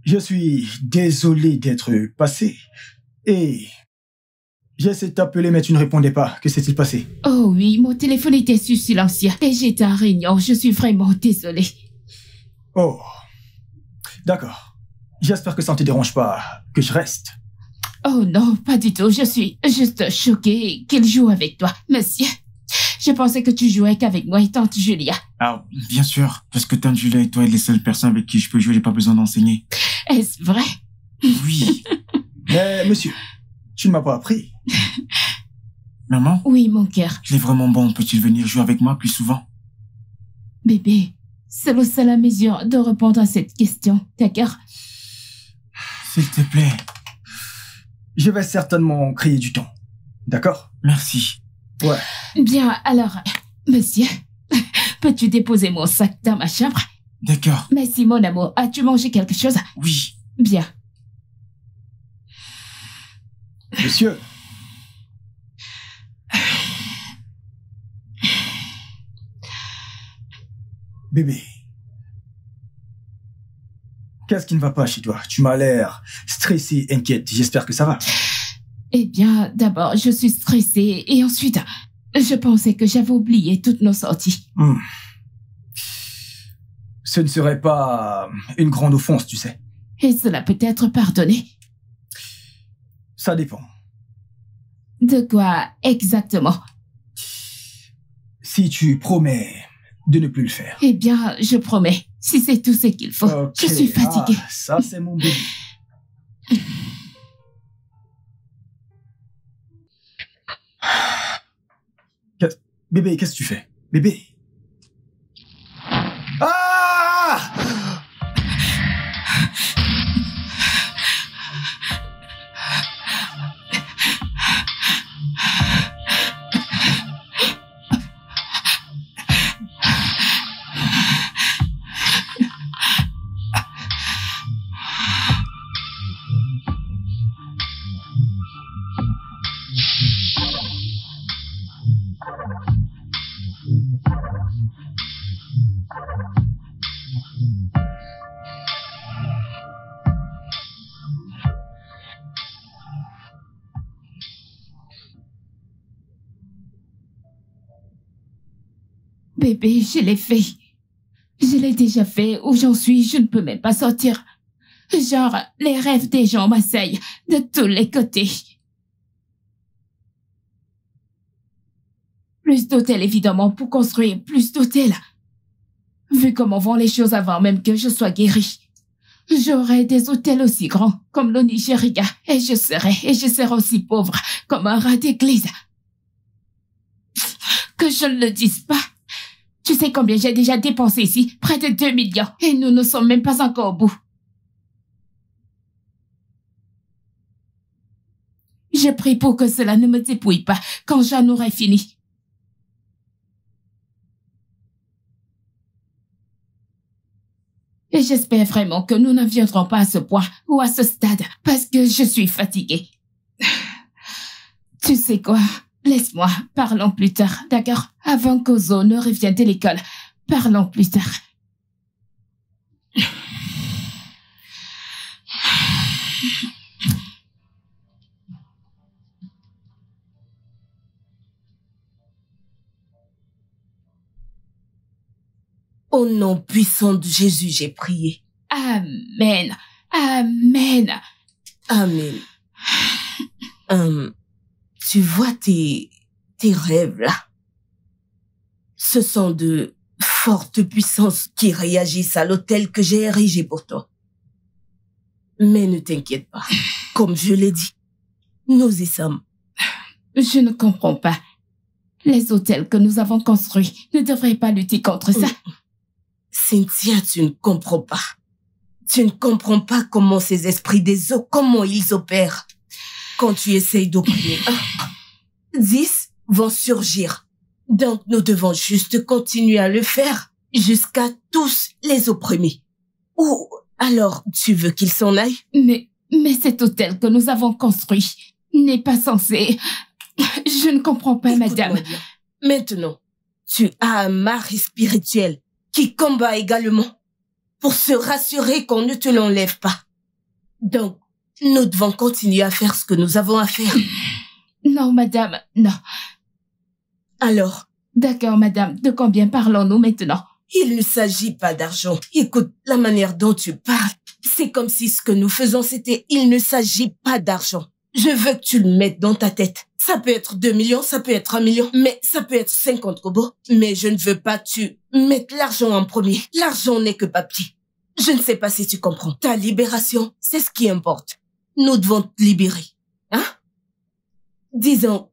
Je suis désolé d'être passé. Et j'ai essayé de t'appeler, mais tu ne répondais pas. Que s'est-il passé? Oh oui, mon téléphone était sur silencieux. Et j'étais en réunion. Je suis vraiment désolée. Oh. D'accord. J'espère que ça ne te dérange pas que je reste. Oh non, pas du tout. Je suis juste choquée qu'il joue avec toi. Monsieur, je pensais que tu jouais qu'avec moi et tante Julia. Ah, bien sûr. Parce que tante Julia et toi êtes les seules personnes avec qui je peux jouer. J'ai pas besoin d'enseigner. Est-ce vrai? Oui. Mais monsieur, tu ne m'as pas appris. Maman? Oui, mon cœur. Il est vraiment bon. Peux-tu venir jouer avec moi plus souvent? Bébé, c'est le seul à mesure de répondre à cette question, d'accord? S'il te plaît. Je vais certainement créer du temps. D'accord? Merci. Ouais. Bien, alors, monsieur, peux-tu déposer mon sac dans ma chambre? D'accord. Merci, mon amour. As-tu mangé quelque chose? Oui. Bien. Monsieur. Bébé. Qu'est-ce qui ne va pas chez toi? Tu m'as l'air stressée, inquiète. J'espère que ça va. Eh bien, d'abord, je suis stressée et ensuite, je pensais que j'avais oublié toutes nos sorties. Ce ne serait pas une grande offense, tu sais. Et cela peut être pardonné. Ça dépend. De quoi exactement? Si tu promets de ne plus le faire. Eh bien, je promets, si c'est tout ce qu'il faut. Ok. Je suis fatiguée. Ah, ça, c'est mon bébé. Bébé, qu'est-ce que tu fais? Bébé. Ah! Bébé, je l'ai fait. Je l'ai déjà fait. Où j'en suis, je ne peux même pas sortir. Genre, les rêves des gens m'assaillent de tous les côtés. Plus d'hôtels, évidemment, pour construire plus d'hôtels. Vu comment vont les choses avant même que je sois guérie. J'aurai des hôtels aussi grands comme le Nigeria et je serai aussi pauvre comme un rat d'église. Que je ne le dise pas. Tu sais combien j'ai déjà dépensé ici? Près de 2 millions. Et nous ne sommes même pas encore au bout. Je prie pour que cela ne me dépouille pas quand j'en aurai fini. Et j'espère vraiment que nous n'en viendrons pas à ce point ou à ce stade parce que je suis fatiguée. Tu sais quoi? Laisse-moi, parlons plus tard, d'accord? Avant qu'Ozo ne revienne de l'école, parlons plus tard. Au nom puissant de Jésus, j'ai prié. Amen. Amen. Amen. Tu vois tes rêves là. Ce sont de fortes puissances qui réagissent à l'autel que j'ai érigé pour toi. Mais ne t'inquiète pas. Comme je l'ai dit, nous y sommes. Je ne comprends pas. Les hôtels que nous avons construits ne devraient pas lutter contre ça. Cynthia, tu ne comprends pas. Tu ne comprends pas comment ces esprits des eaux, comment ils opèrent. Quand tu essayes d'opprimer 10 vont surgir. Donc nous devons juste continuer à le faire jusqu'à tous les opprimer. Ou alors tu veux qu'ils s'en aillent? Mais cet hôtel que nous avons construit n'est pas censé... Je ne comprends pas, madame. Bien. Maintenant, tu as un mari spirituel qui combat également pour se rassurer qu'on ne te l'enlève pas. Donc, nous devons continuer à faire ce que nous avons à faire. Non, madame, non. Alors? D'accord, madame. De combien parlons-nous maintenant? Il ne s'agit pas d'argent. Écoute, la manière dont tu parles, c'est comme si ce que nous faisons, c'était... Il ne s'agit pas d'argent. Je veux que tu le mettes dans ta tête. Ça peut être 2 millions, ça peut être 1 million, mais ça peut être 50 kobos. Mais je ne veux pas que tu mettes l'argent en premier. L'argent n'est que papier. Je ne sais pas si tu comprends. Ta libération, c'est ce qui importe. Nous devons te libérer. Hein? Disons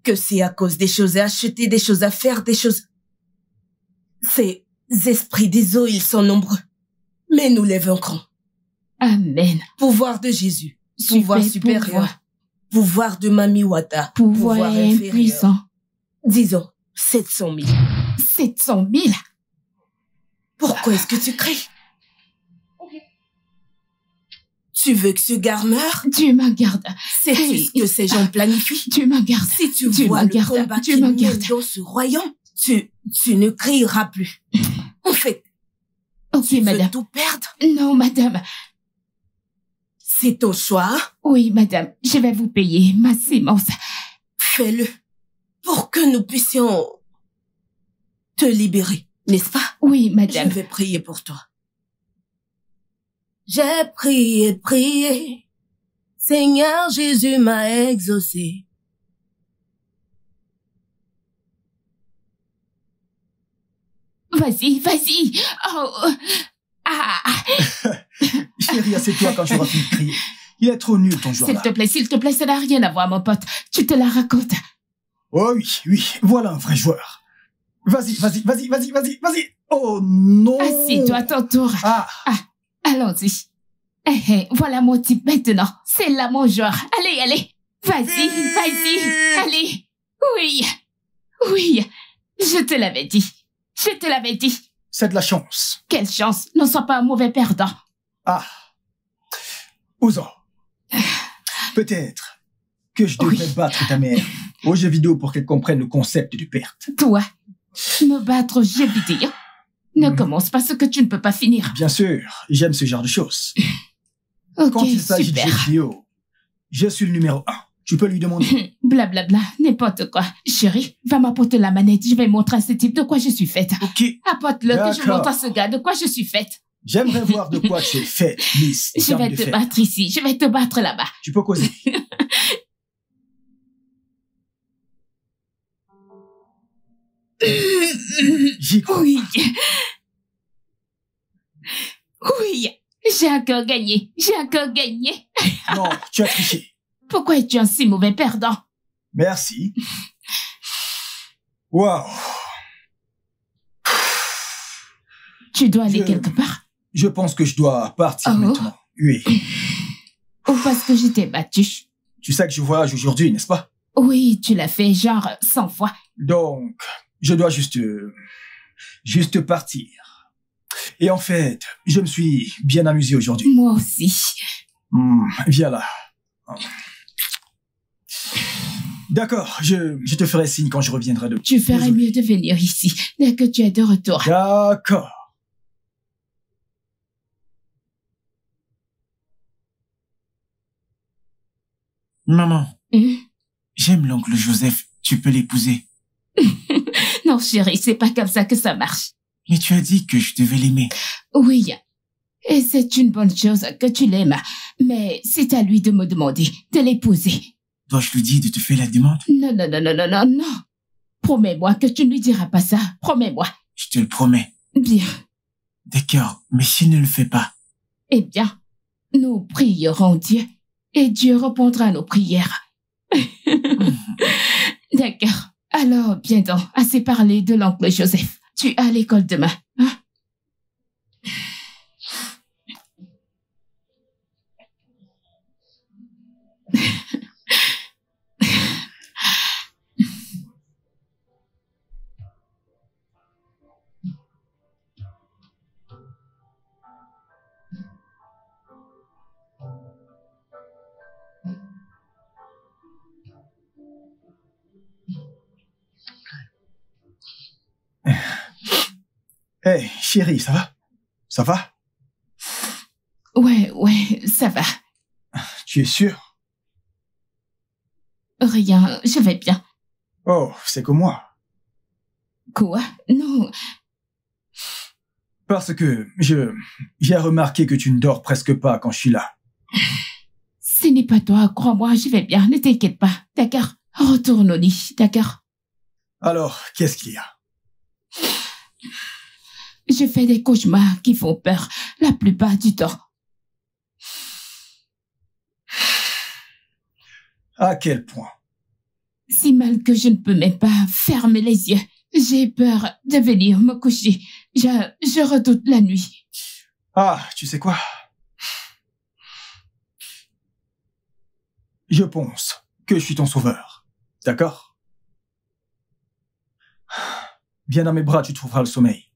que c'est à cause des choses à acheter, des choses à faire, des choses... Ces esprits des eaux, ils sont nombreux. Mais nous les vaincrons. Amen. Pouvoir de Jésus. Pouvoir supérieur. Pouvoir de Mami Wata. Pouvoir impuissant. Disons, 700 000. 700 000? Pourquoi est-ce que tu cries? Tu veux que ce gars meure? Dieu m'en garde. C'est ce que ces gens planifient. Dieu m'en garde. Si tu vois le combat qui mène dans ce royaume, tu ne crieras plus. En fait, Ok, tu veux madame. tout perdre? Non, madame. C'est ton choix. Oui, madame, je vais vous payer massivement ça. Fais-le pour que nous puissions te libérer, n'est-ce pas? Oui, Je madame. vais prier pour toi. J'ai prié, prié. Seigneur Jésus m'a exaucé. Vas-y, vas-y. Oh. Ah. Chérie, assieds-toi quand j'aurai fini de crier. Il est trop nul ton jour-là. S'il te plaît, ça n'a rien à voir, mon pote. Tu te la racontes. Oh oui, oui, voilà un vrai joueur. Vas-y. Oh non. Assieds-toi à ton tour. Ah, Allons-y. Voilà mon type maintenant. C'est là mon joueur. Allez. Vas-y. Allez. Oui. Je te l'avais dit. c'est de la chance. Quelle chance. Ne sois pas un mauvais perdant. Ah. Ouzan. Peut-être que je devrais battre ta mère aux jeux vidéo pour qu'elle comprenne le concept de perte. Toi, me battre, je vais dire. Ne commence pas ce que tu ne peux pas finir. Bien sûr, j'aime ce genre de choses. Ok, Quand il s'agit de super. jeux vidéo, je suis le numéro 1. Tu peux lui demander. Blablabla, n'importe quoi. Chérie, va m'apporter la manette. Je vais montrer à ce type de quoi je suis faite. Ok, Apporte-le que je D'accord. montre à ce gars de quoi je suis faite. j'aimerais voir de quoi tu es faite, Miss. Je Dame vais de te fer. battre ici. Je vais te battre là-bas. Tu peux causer. J'y crois. Oui. J'ai encore gagné. Non, tu as triché. Pourquoi es-tu un si mauvais perdant? Merci. Waouh. Tu dois aller Je- quelque part. Je pense que je dois partir Oh. maintenant. Oui. Ou parce que je t'ai battu. Tu sais que je voyage aujourd'hui, n'est-ce pas? Oui, tu l'as fait genre 100 fois. Donc, je dois juste partir. Et en fait, je me suis bien amusé aujourd'hui. Moi aussi. Viens là. D'accord, je te ferai signe quand je reviendrai de... Tu ferais Désolé. mieux de venir ici dès que tu es de retour. D'accord. Maman, Hum? j'aime l'oncle Joseph. Tu peux l'épouser. Non, chérie, c'est pas comme ça que ça marche. Mais tu as dit que je devais l'aimer. Oui. Et c'est une bonne chose que tu l'aimes. Mais c'est à lui de me demander de l'épouser. Dois-je lui dire de te faire la demande? Non. Promets-moi que tu ne lui diras pas ça. Promets-moi. Je te le promets. Bien. D'accord, mais s'il ne le fait pas, Eh bien, nous prierons Dieu et Dieu répondra à nos prières. D'accord. Alors, bien donc, assez parlé de l'oncle Joseph. Tu as à l'école demain, hein? Hey, chérie, ça va? Ça va? Ouais, ça va. Tu es sûr? Rien, je vais bien. Oh, c'est que moi. Quoi? Non, Parce que j'ai remarqué que tu ne dors presque pas quand je suis là. ce n'est pas toi, crois-moi, je vais bien, ne t'inquiète pas, d'accord? Retourne au lit, d'accord? Alors, qu'est-ce qu'il y a? Je fais des cauchemars qui font peur la plupart du temps. À quel point? Si mal que je ne peux même pas fermer les yeux. J'ai peur de venir me coucher. Je redoute la nuit. Ah, tu sais quoi? Je pense que je suis ton sauveur. D'accord? Viens dans mes bras, tu trouveras le sommeil.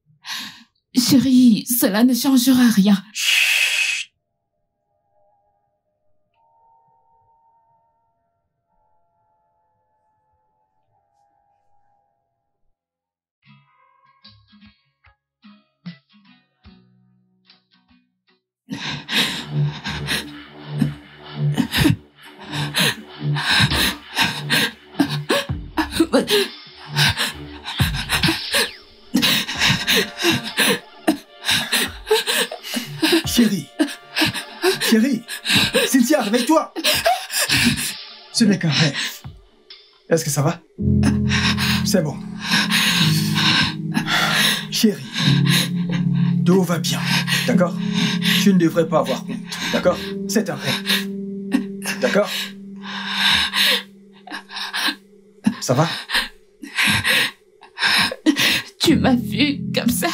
Chérie, cela ne changera rien. Chut. Chérie. Chérie. Cynthia, réveille-toi. Ce n'est qu'un rêve. Est-ce que ça va? C'est bon. Chérie. Tout va bien. D'accord? Tu ne devrais pas avoir honte. D'accord? C'est un rêve. D'accord? Ça va? Tu m'as vu comme ça.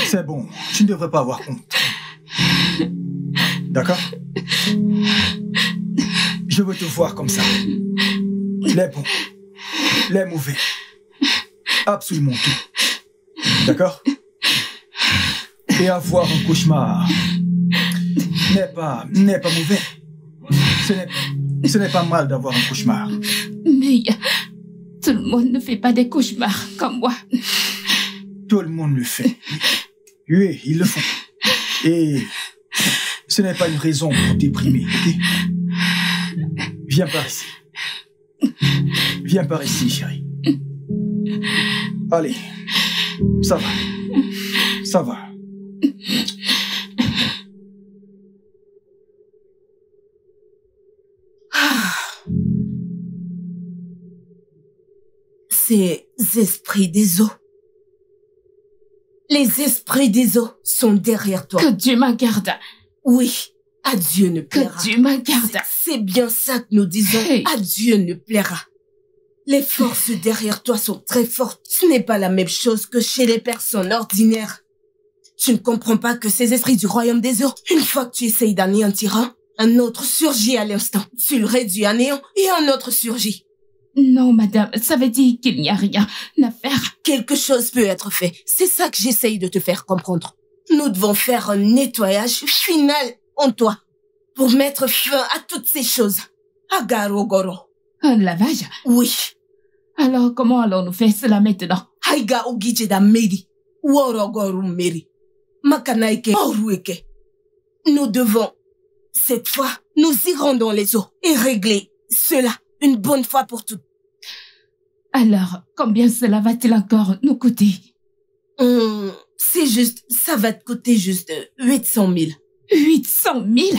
C'est bon. Tu ne devrais pas avoir honte. D'accord? Je veux te voir comme ça. Les bons, les mauvais. Absolument tout. D'accord? Et avoir un cauchemar n'est pas mauvais. Ce n'est pas mal d'avoir un cauchemar. Mais tout le monde ne fait pas des cauchemars comme moi. Tout le monde le fait. Oui, ils le font. Et ce n'est pas une raison pour déprimer, ok? Viens par ici. Viens par ici, chérie. Allez. Ça va. Ça va. Ces esprits des eaux. Les esprits des eaux sont derrière toi. Que Dieu m'en garde. Oui, à Dieu ne plaira. Que Dieu m'en garde. C'est bien ça que nous disons. Hey. À Dieu ne plaira. Les forces derrière toi sont très fortes. Ce n'est pas la même chose que chez les personnes ordinaires. Tu ne comprends pas que ces esprits du royaume des eaux, une fois que tu essayes d'anéantir un autre surgit à l'instant. Tu le réduis à néant et un autre surgit. Non, madame, ça veut dire qu'il n'y a rien à faire. Quelque chose peut être fait. C'est ça que j'essaye de te faire comprendre. Nous devons faire un nettoyage final en toi pour mettre fin à toutes ces choses. Agarogoro. Un lavage? Oui. Alors, comment allons-nous faire cela maintenant? Haiga ogije da meri. Worogoru meri. Makanaike orueke. Nous devons, cette fois, nous irons dans les eaux et régler cela une bonne fois pour toutes. Alors, combien cela va-t-il encore nous coûter? C'est juste, ça va te coûter juste 800 000. 800 000?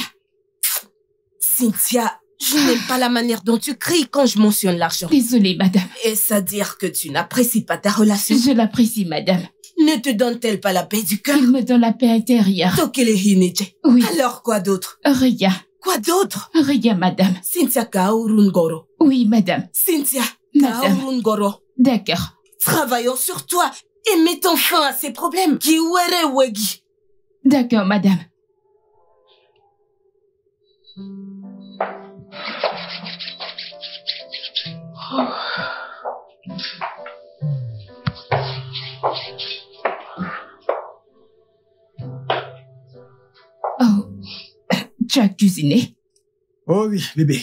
Cynthia, je n'aime pas la manière dont tu cries quand je mentionne l'argent. Désolée, madame. Est-ce à dire que tu n'apprécies pas ta relation? Je l'apprécie, madame. Ne te donne-t-elle pas la paix du cœur? Il me donne la paix intérieure. Tokelehineje. Oui. Alors quoi d'autre? Rien. Quoi d'autre? Rien, madame. Cynthia Kaurungoro. Oui, madame. Cynthia Madame. Kaurungoro. D'accord. Travaillons sur toi et mettons fin à ces problèmes. Kiwere wegi. D'accord, madame. Oh, tu as cuisiné? Oh oui, bébé.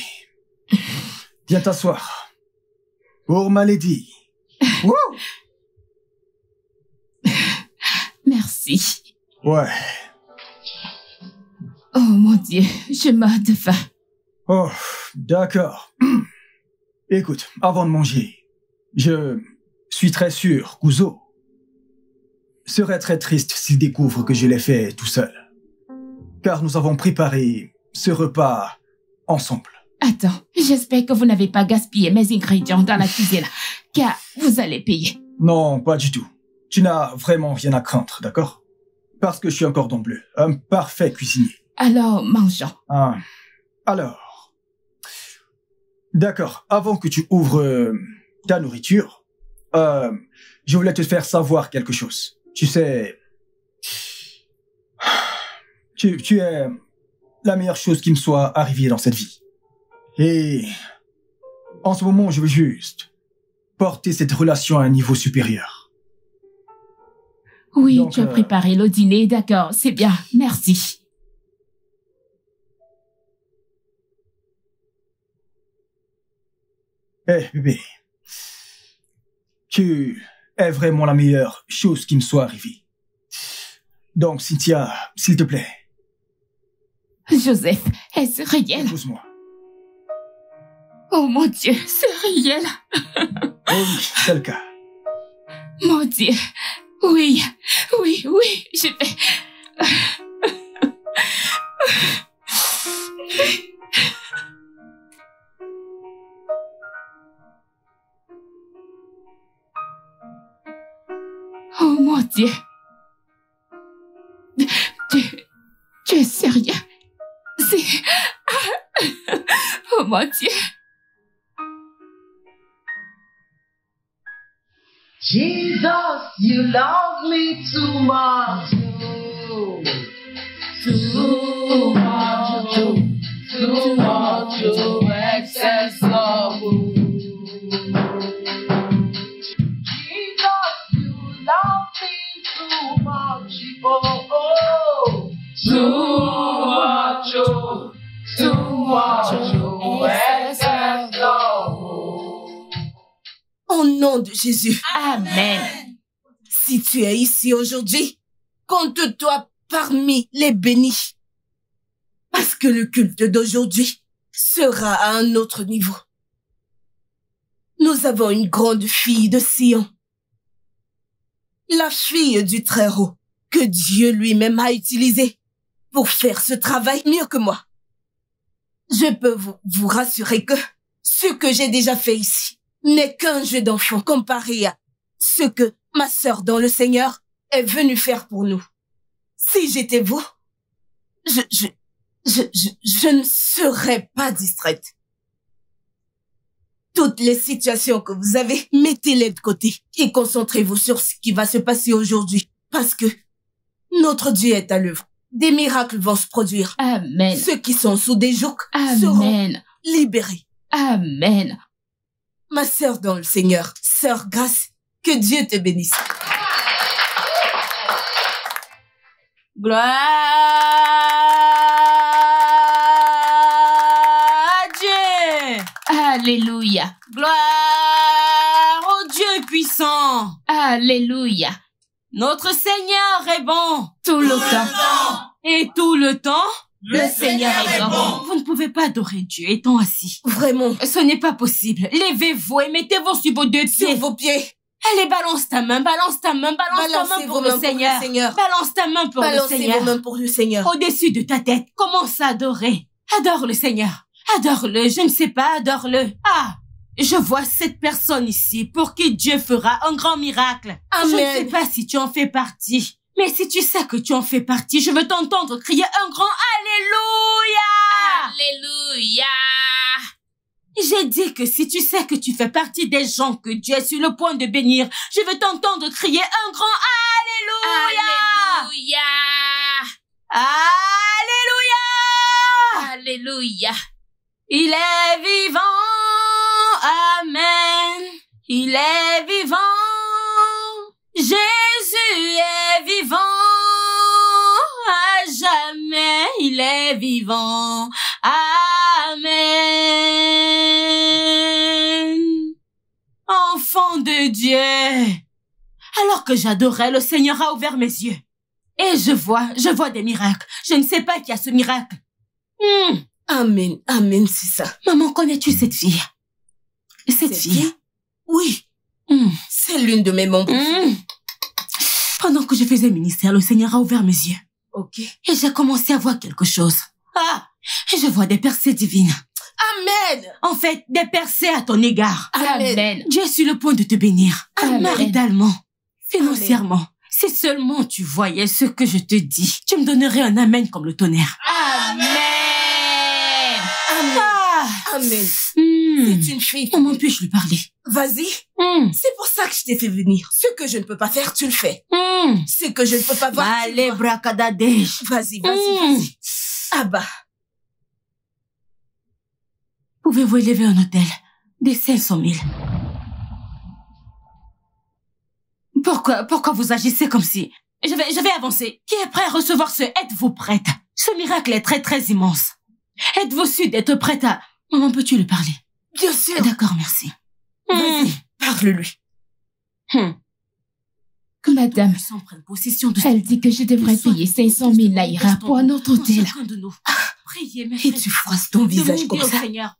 Viens t'asseoir. Pour ma lady. Wouh! Merci. Ouais. Oh mon Dieu, je meurs de faim. Oh, d'accord. Écoute, avant de manger, je suis très sûr qu'Ouzo serait très triste s'il découvre que je l'ai fait tout seul. Car nous avons préparé ce repas ensemble. Attends, j'espère que vous n'avez pas gaspillé mes ingrédients dans la cuisine, car vous allez payer. Non, pas du tout. Tu n'as vraiment rien à craindre, d'accord? Parce que je suis un cordon bleu, un parfait cuisinier. Alors, mangeons. Ah, alors. D'accord, avant que tu ouvres ta nourriture, je voulais te faire savoir quelque chose. Tu sais, tu es la meilleure chose qui me soit arrivée dans cette vie. Et en ce moment, je veux juste porter cette relation à un niveau supérieur. Oui, Donc, tu as préparé le dîner, d'accord, c'est bien, merci. Eh, bébé, tu es vraiment la meilleure chose qui me soit arrivée. Donc, Cynthia, s'il te plaît, Joseph, est-ce réel? épouse-moi. Oh mon Dieu, c'est réel. Oh oui, c'est le cas. Mon Dieu, oui, Oh mon Dieu. Tu es sérieux? C'est... Oh mon Dieu. Jesus, you love me too much. Too much, too much, excess love. Jesus, you love me too much. Oh, too much, excess love. Au nom de Jésus. Amen. Si tu es ici aujourd'hui, compte-toi parmi les bénis. Parce que le culte d'aujourd'hui sera à un autre niveau. Nous avons une grande fille de Sion. La fille du Très-Haut que Dieu lui-même a utilisée pour faire ce travail mieux que moi. Je peux vous rassurer que ce que j'ai déjà fait ici n'est qu'un jeu d'enfant comparé à ce que ma sœur dans le Seigneur est venue faire pour nous. Si j'étais vous, je ne serais pas distraite. Toutes les situations que vous avez, mettez-les de côté et concentrez-vous sur ce qui va se passer aujourd'hui. Parce que notre Dieu est à l'œuvre. Des miracles vont se produire. Amen. Ceux qui sont sous des jougs Amen. seront libérés. Amen. Ma sœur dans le Seigneur, sœur Grâce, que Dieu te bénisse. Gloire à Dieu. Alléluia. Gloire au Dieu puissant. Alléluia. Notre Seigneur est bon. Tout le temps. Et tout le temps, Le Seigneur est bon. vous ne pouvez pas adorer Dieu étant assis. Vraiment, Ce n'est pas possible. Levez-vous et mettez-vous sur vos deux sur pieds. vos pieds. Allez, balance ta main, balance ta main, balance ta main pour le Seigneur. Balance ta main pour le Balancez Seigneur. vos mains pour le Seigneur. Au-dessus de ta tête, commence à adorer. Adore le Seigneur. Adore-le, je ne sais pas, adore-le. Ah, je vois cette personne ici pour qui Dieu fera un grand miracle. Amen. Je ne sais pas si tu en fais partie. Mais si tu sais que tu en fais partie, je veux t'entendre crier un grand Alléluia! Alléluia. J'ai dit que si tu sais que tu fais partie des gens que Dieu est sur le point de bénir, je veux t'entendre crier un grand Alléluia! Alléluia. Alléluia! Alléluia. Il est vivant, amen. Il est vivant, Jésus est vivant, à jamais il est vivant, amen. Enfant de Dieu, alors que j'adorais, le Seigneur a ouvert mes yeux. Et je vois des miracles. Je ne sais pas qui a ce miracle. Amen, amen, c'est ça. Maman, connais-tu cette fille? Cette fille? Oui, c'est l'une de mes membres. Pendant que je faisais ministère, le Seigneur a ouvert mes yeux. Ok. Et j'ai commencé à voir quelque chose. Ah! Et je vois des percées divines. Amen. En fait, des percées à ton égard. Amen. Dieu est sur le point de te bénir. Amen. Maritalement, financièrement. Si seulement tu voyais ce que je te dis, tu me donnerais un amen comme le tonnerre. Amen. Amen. Ah! Amen. C'est une fille. Comment puis-je lui parler? Vas-y. C'est pour ça que je t'ai fait venir. Ce que je ne peux pas faire, tu le fais. Ce que je ne peux pas voir, tu Allez, le vois. bracadadèche. Vas-y, vas-y. Ah bah. Pouvez-vous élever un hôtel des 500 000? Pourquoi vous agissez comme si... Je vais avancer. Qui est prêt à recevoir ce êtes-vous prête? Ce miracle est très très immense. Êtes-vous sûr d'être prête à... Maman, peux-tu lui parler? Bien sûr. D'accord, merci. Vas-y, parle-lui. Madame, Sans prendre possession de... elle dit que je devrais payer 500 000 naira pour un autre hôtel. Priez, Et tu froisses ton visage comme ça. Seigneur.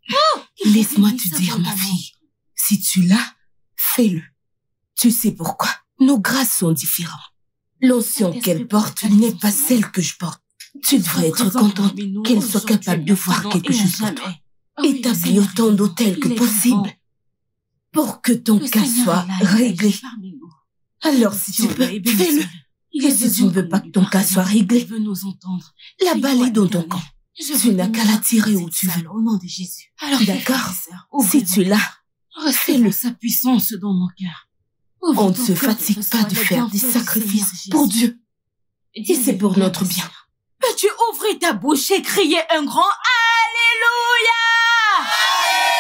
Laisse-moi te dire, ma fille. Si tu l'as, fais-le. Tu sais pourquoi? Nos grâces sont différentes. L'onction qu'elle porte n'est pas celle que je porte. Tu devrais être contente qu'elle soit capable de voir quelque chose pour toi. Établis autant d'hôtels que possible pour que ton cas soit réglé. Alors, si tu peux, fais-le. Et si tu ne veux pas que ton cas soit réglé, veut nous entendre. la balle est dans ton camp. Tu n'as qu'à la tirer où tu veux. Au nom de Jésus. Alors, d'accord. Si tu l'as, recevons sa puissance dans nos cœurs. on ne se fatigue pas de faire des sacrifices pour Dieu. Et c'est pour notre bien. Peux-tu ouvrir ta bouche et crier un grand Alléluia?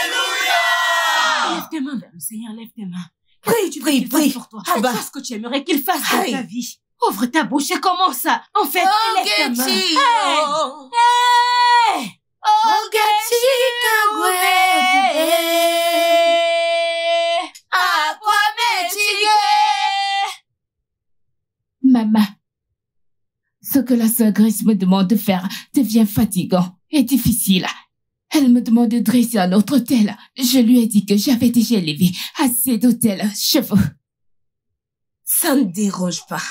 Alléluia! Lève tes mains vers le Seigneur, lève tes main. Prie pour toi. Abba. Fais ce que tu aimerais qu'il fasse dans Aïe. ta vie. Ouvre ta bouche et commence à... En fait, lève ta main. Hey! Maman, ce que la sœur Grace me demande de faire devient fatigant et difficile. Elle me demande de dresser un autre autel. Je lui ai dit que j'avais déjà élevé assez d'autels chez vous. Ça ne dérange pas.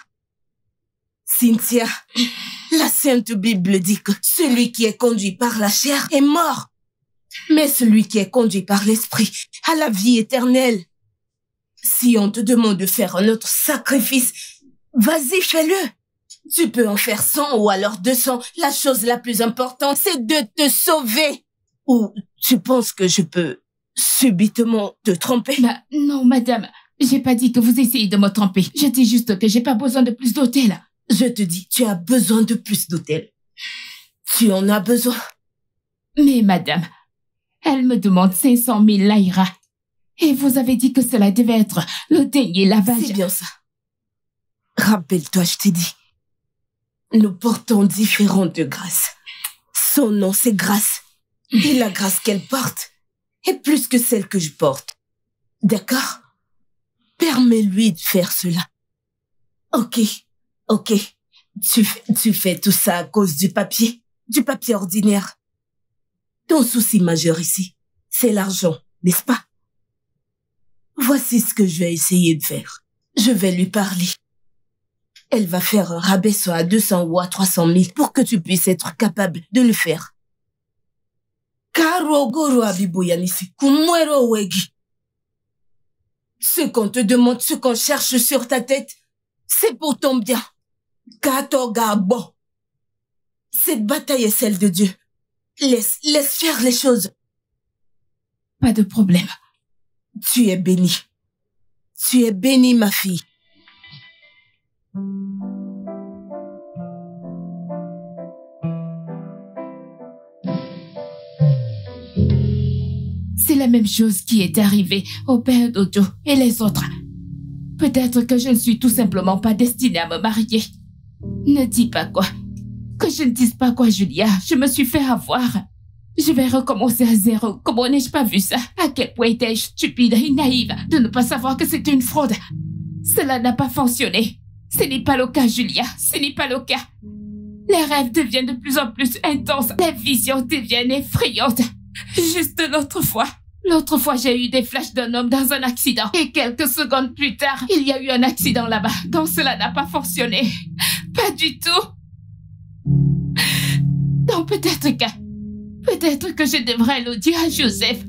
Cynthia, la Sainte Bible dit que celui qui est conduit par la chair est mort. Mais celui qui est conduit par l'esprit a la vie éternelle. Si on te demande de faire un autre sacrifice, vas-y, fais-le. Tu peux en faire 100 ou alors 200. La chose la plus importante, c'est de te sauver. Ou tu penses que je peux subitement te tromper? Non, madame. J'ai pas dit que vous essayez de me tromper. Je dis juste que j'ai pas besoin de plus d'hôtels. Je te dis, tu as besoin de plus d'hôtels. Tu en as besoin. Mais madame, elle me demande 500 000 laïra. Et vous avez dit que cela devait être le dernier lavage. C'est bien ça. Rappelle-toi, je t'ai dit. Nous portons différentes grâces. Son nom, c'est grâce. Et la grâce qu'elle porte est plus que celle que je porte. D'accord? Permets-lui de faire cela. Ok. Tu fais tout ça à cause du papier ordinaire. Ton souci majeur ici, c'est l'argent, n'est-ce pas? Voici ce que je vais essayer de faire. Je vais lui parler. Elle va faire un rabais soit à 200 ou à 300 000 pour que tu puisses être capable de le faire. Ce qu'on te demande, ce qu'on cherche sur ta tête, c'est pour ton bien. Katogabo. Cette bataille est celle de Dieu. Laisse faire les choses. Pas de problème. Tu es bénie. Tu es bénie, ma fille. C'est la même chose qui est arrivée au père d'Ojo et les autres. Peut-être que je ne suis tout simplement pas destinée à me marier. Ne dis pas quoi. Que je ne dise pas quoi, Julia. Je me suis fait avoir. Je vais recommencer à zéro. Comment n'ai-je pas vu ça? À quel point étais-je stupide et naïve de ne pas savoir que c'était une fraude. Cela n'a pas fonctionné. Ce n'est pas le cas, Julia. Ce n'est pas le cas. Les rêves deviennent de plus en plus intenses. Les visions deviennent effrayantes. Juste l'autre fois, j'ai eu des flashs d'un homme dans un accident. Et quelques secondes plus tard, il y a eu un accident là-bas. Donc cela n'a pas fonctionné. Pas du tout. Donc peut-être que je devrais le dire à Joseph.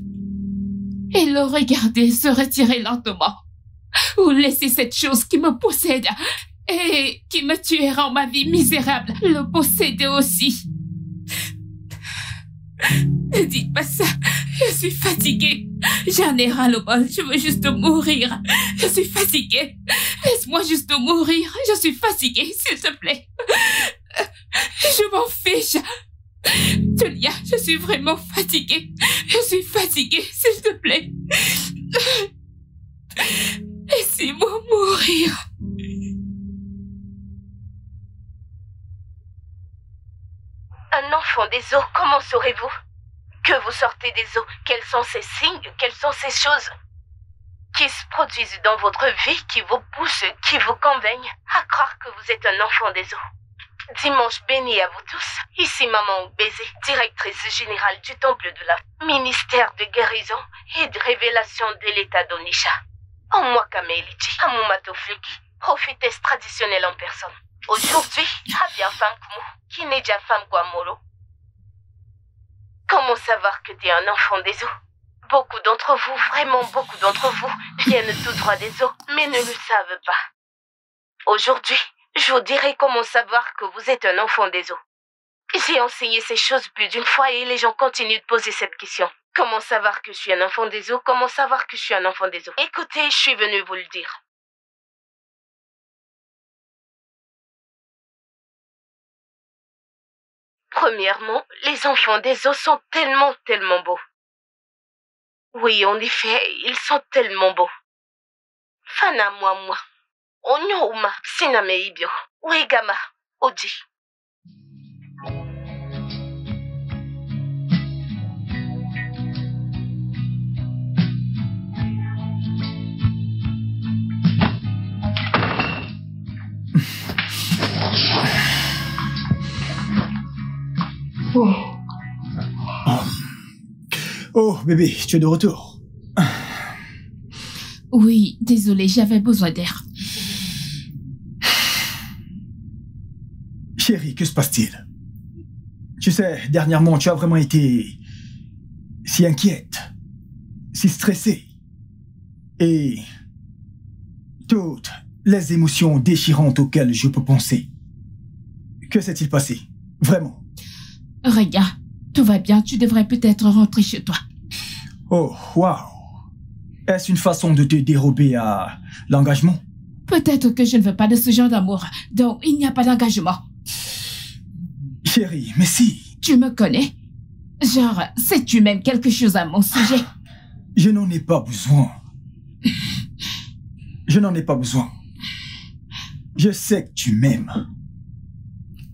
Et le regarder se retirer lentement. Ou laisser cette chose qui me possède et qui me tuait rend ma vie misérable le posséder aussi. Ne dites pas ça. Je suis fatiguée. J'en ai ras-le-bol. Je veux juste mourir. Je suis fatiguée. Laisse-moi juste mourir. Je suis fatiguée, s'il te plaît. Je m'en fiche. Julia, je suis vraiment fatiguée. Je suis fatiguée, s'il te plaît. Laissez-moi mourir. Un enfant des eaux, comment saurez-vous que vous sortez des eaux? Quels sont ces signes? Quelles sont ces choses qui se produisent dans votre vie, qui vous poussent, qui vous convainquent à croire que vous êtes un enfant des eaux? Dimanche béni à vous tous. Ici Maman Oubézé, directrice générale du Temple de la ministère de guérison et de révélation de l'État d'Onisha. En moi Kamelichi, Amumato Fleki, prophétesse traditionnelle en personne. Aujourd'hui, Habia Femme Kumu, Kineja Femme Guamoro. Comment savoir que tu es un enfant des eaux? Beaucoup d'entre vous, vraiment beaucoup d'entre vous, viennent tout droit des eaux, mais ne le savent pas. Aujourd'hui, je vous dirai comment savoir que vous êtes un enfant des eaux. J'ai enseigné ces choses plus d'une fois et les gens continuent de poser cette question. Comment savoir que je suis un enfant des eaux? Comment savoir que je suis un enfant des eaux? Écoutez, je suis venue vous le dire. Premièrement, les enfants des eaux sont tellement beaux. Oui, en effet, ils sont tellement beaux. Fana moi. Onyouma, siname ibyo. Wegama, oji. Oh, bébé, tu es de retour. Oui, désolé, j'avais besoin d'air. Chérie, que se passe-t-il? Tu sais, dernièrement, tu as vraiment été si inquiète, si stressée. Et toutes les émotions déchirantes auxquelles je peux penser. Que s'est-il passé? Vraiment? Regarde, tout va bien, tu devrais peut-être rentrer chez toi. Oh, waouh. Est-ce une façon de te dérober à l'engagement? Peut-être que je ne veux pas de ce genre d'amour, donc il n'y a pas d'engagement. Chérie, mais si. Tu me connais? Genre, sais-tu même quelque chose à mon sujet? Je n'en ai pas besoin. Je n'en ai pas besoin. Je sais que tu m'aimes.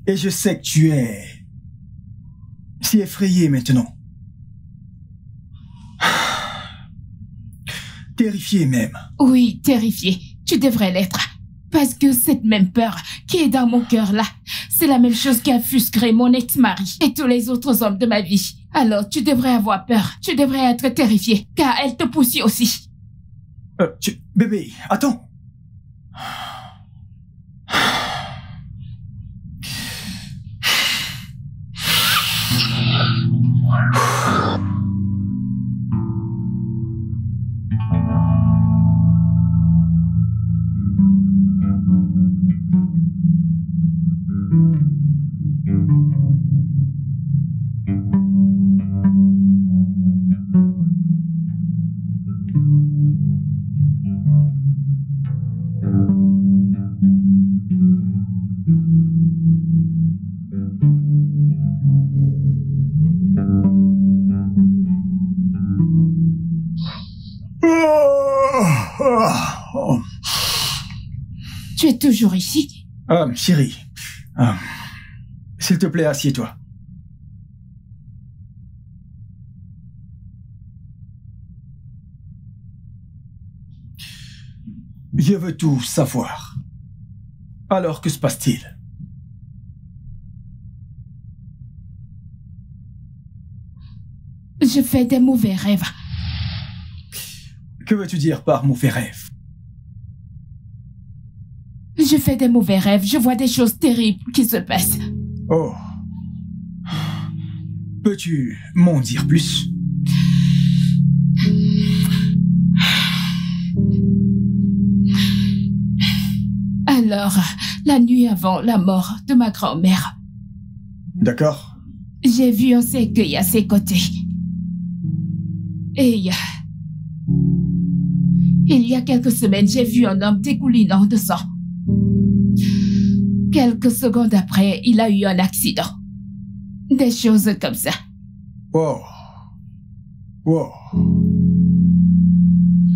Et je sais que tu es si effrayé maintenant. Terrifié même. Oui, terrifié. Tu devrais l'être. Parce que cette même peur qui est dans mon cœur là, c'est la même chose qui offusquerait mon ex-mari et tous les autres hommes de ma vie. Alors tu devrais avoir peur. Tu devrais être terrifié, car elle te poursuit aussi. Bébé, attends. Tu es toujours ici? Chérie, s'il te plaît, assieds-toi. Je veux tout savoir. Alors, que se passe-t-il? Je fais des mauvais rêves. Que veux-tu dire par mauvais rêve? Je fais des mauvais rêves, je vois des choses terribles qui se passent. Oh. Peux-tu m'en dire plus? Alors, la nuit avant la mort de ma grand-mère. D'accord. J'ai vu un cercueil à ses côtés. Et il y a quelques semaines, j'ai vu un homme dégoulinant de sang. Quelques secondes après, il a eu un accident. Des choses comme ça. Wow. Wow.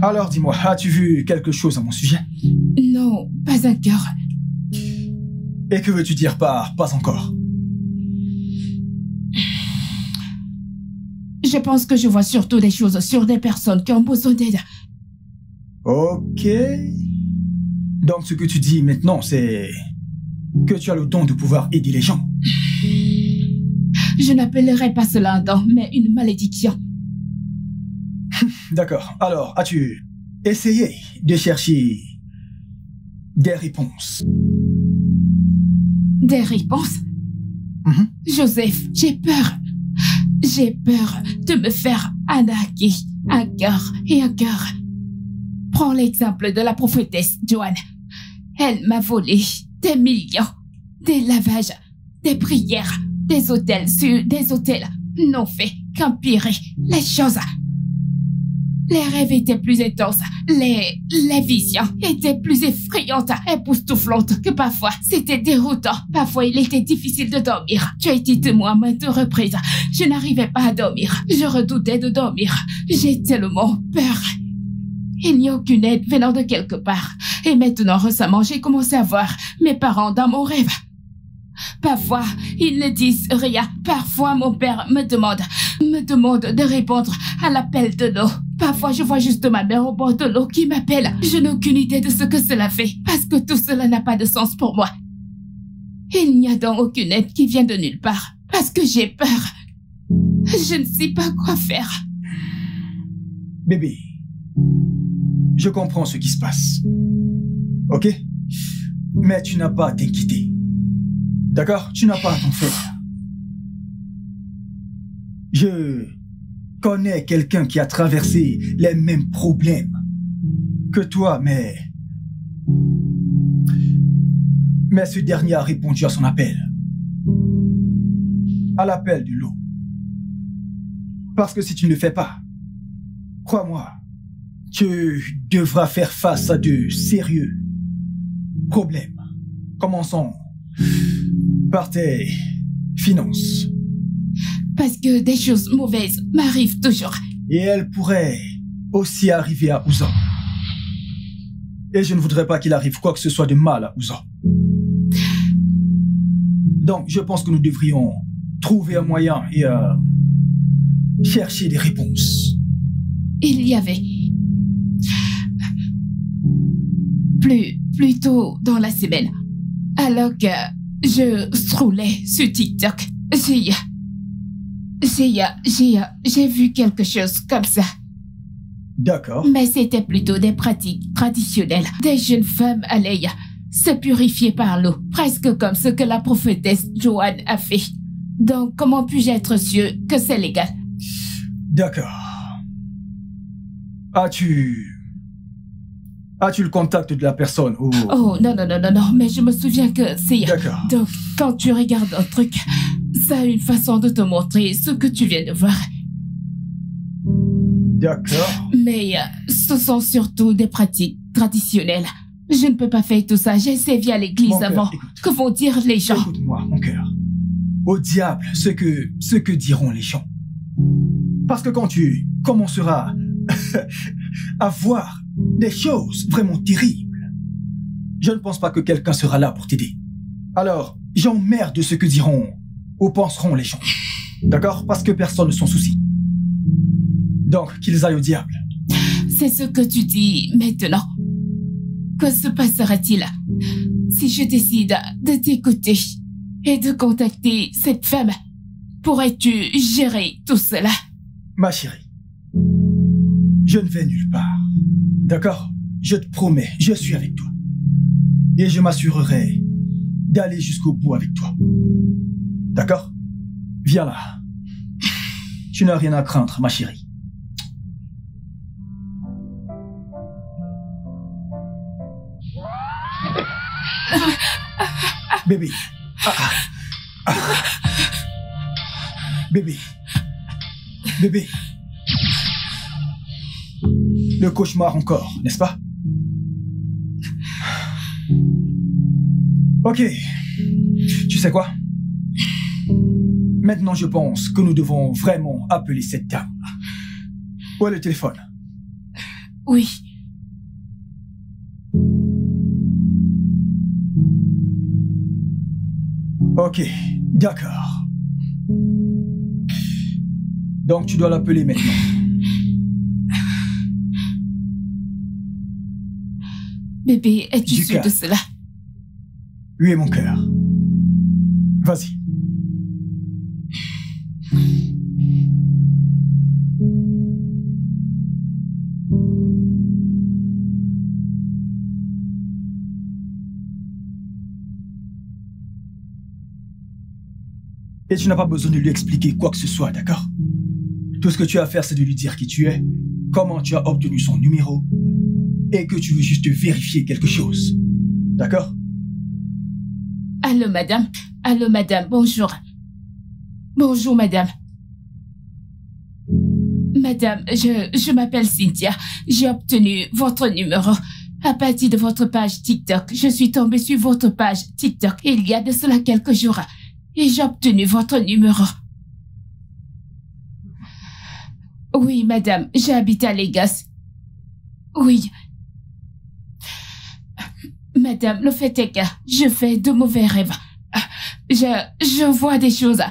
Alors dis-moi, as-tu vu quelque chose à mon sujet? Non, pas encore. Et que veux-tu dire par pas encore? Je pense que je vois surtout des choses sur des personnes qui ont besoin d'aide. Ok. Donc ce que tu dis maintenant, c'est que tu as le don de pouvoir aider les gens. Je n'appellerai pas cela un don, mais une malédiction. D'accord. Alors, as-tu essayé de chercher des réponses? Des réponses? Joseph, j'ai peur. J'ai peur de me faire arnaquer encore et encore. Prends l'exemple de la prophétesse Joanne. Elle m'a volé des millions, des lavages, des prières, des hôtels sur des hôtels n'ont fait qu'empirer les choses. Les rêves étaient plus intenses, les visions étaient plus effrayantes, époustouflantes que parfois c'était déroutant. Parfois il était difficile de dormir. Tu as été témoin à maintes reprises. Je n'arrivais pas à dormir. Je redoutais de dormir. J'ai tellement peur. Il n'y a aucune aide venant de quelque part. Et maintenant, récemment, j'ai commencé à voir mes parents dans mon rêve. Parfois, ils ne disent rien. Parfois, mon père me demande de répondre à l'appel de l'eau. Parfois, je vois juste ma mère au bord de l'eau qui m'appelle. Je n'ai aucune idée de ce que cela fait, parce que tout cela n'a pas de sens pour moi. Il n'y a donc aucune aide qui vient de nulle part, parce que j'ai peur. Je ne sais pas quoi faire. Bébé, je comprends ce qui se passe. Ok? Mais tu n'as pas à t'inquiéter. D'accord? Tu n'as pas à t'en faire. Je connais quelqu'un qui a traversé les mêmes problèmes que toi, mais ce dernier a répondu à son appel. À l'appel de l'eau. Parce que si tu ne le fais pas, crois-moi, tu devras faire face à de sérieux problèmes. Commençons par tes finances. Parce que des choses mauvaises m'arrivent toujours. Et elles pourraient aussi arriver à Ouzan. Et je ne voudrais pas qu'il arrive quoi que ce soit de mal à Ouzan. Donc, je pense que nous devrions trouver un moyen et chercher des réponses. Il y avait... Plus tôt dans la semaine, alors que je scrollais sur TikTok, j'ai vu quelque chose comme ça. D'accord. Mais c'était plutôt des pratiques traditionnelles. Des jeunes femmes allaient se purifier par l'eau, presque comme ce que la prophétesse Joanne a fait. Donc, comment puis-je être sûr que c'est légal? D'accord. As-tu le contact de la personne ou... Oh, non, mais je me souviens que c'est... D'accord. Donc, quand tu regardes un truc, ça a une façon de te montrer ce que tu viens de voir. D'accord. Mais ce sont surtout des pratiques traditionnelles. Je ne peux pas faire tout ça. J'ai servi à l'église avant. Que vont dire les gens? Écoute-moi, mon cœur. Au diable, ce que diront les gens. Parce que quand tu commenceras à voir des choses vraiment terribles, je ne pense pas que quelqu'un sera là pour t'aider. Alors, j'emmerde de ce que diront ou penseront les gens. D'accord? Parce que personne ne s'en soucie. Donc, qu'ils aillent au diable. C'est ce que tu dis maintenant. Que se passera-t-il si je décide de t'écouter et de contacter cette femme? Pourrais-tu gérer tout cela? Ma chérie, je ne vais nulle part. D'accord? Je te promets, je suis avec toi. Et je m'assurerai d'aller jusqu'au bout avec toi. D'accord? Viens là. Tu n'as rien à craindre, ma chérie. Bébé. Bébé. Bébé. Le cauchemar encore, n'est-ce pas? Ok. Tu sais quoi? Maintenant, je pense que nous devons vraiment appeler cette dame. Où est le téléphone? Oui. Ok, d'accord. Donc, tu dois l'appeler maintenant. Bébé, es-tu sûr de cela? Oui, mon cœur. Vas-y. Et tu n'as pas besoin de lui expliquer quoi que ce soit, d'accord? Tout ce que tu as à faire, c'est de lui dire qui tu es, comment tu as obtenu son numéro, et que tu veux juste vérifier quelque chose. D'accord? Allô, madame. Allô, madame. Bonjour. Bonjour, madame. Madame, je m'appelle Cynthia. J'ai obtenu votre numéro à partir de votre page TikTok. Je suis tombée sur votre page TikTok il y a de cela quelques jours et j'ai obtenu votre numéro. Oui, madame, j'habite à Lagos. Oui. Madame, le fait est que je fais de mauvais rêves. Je vois des choses.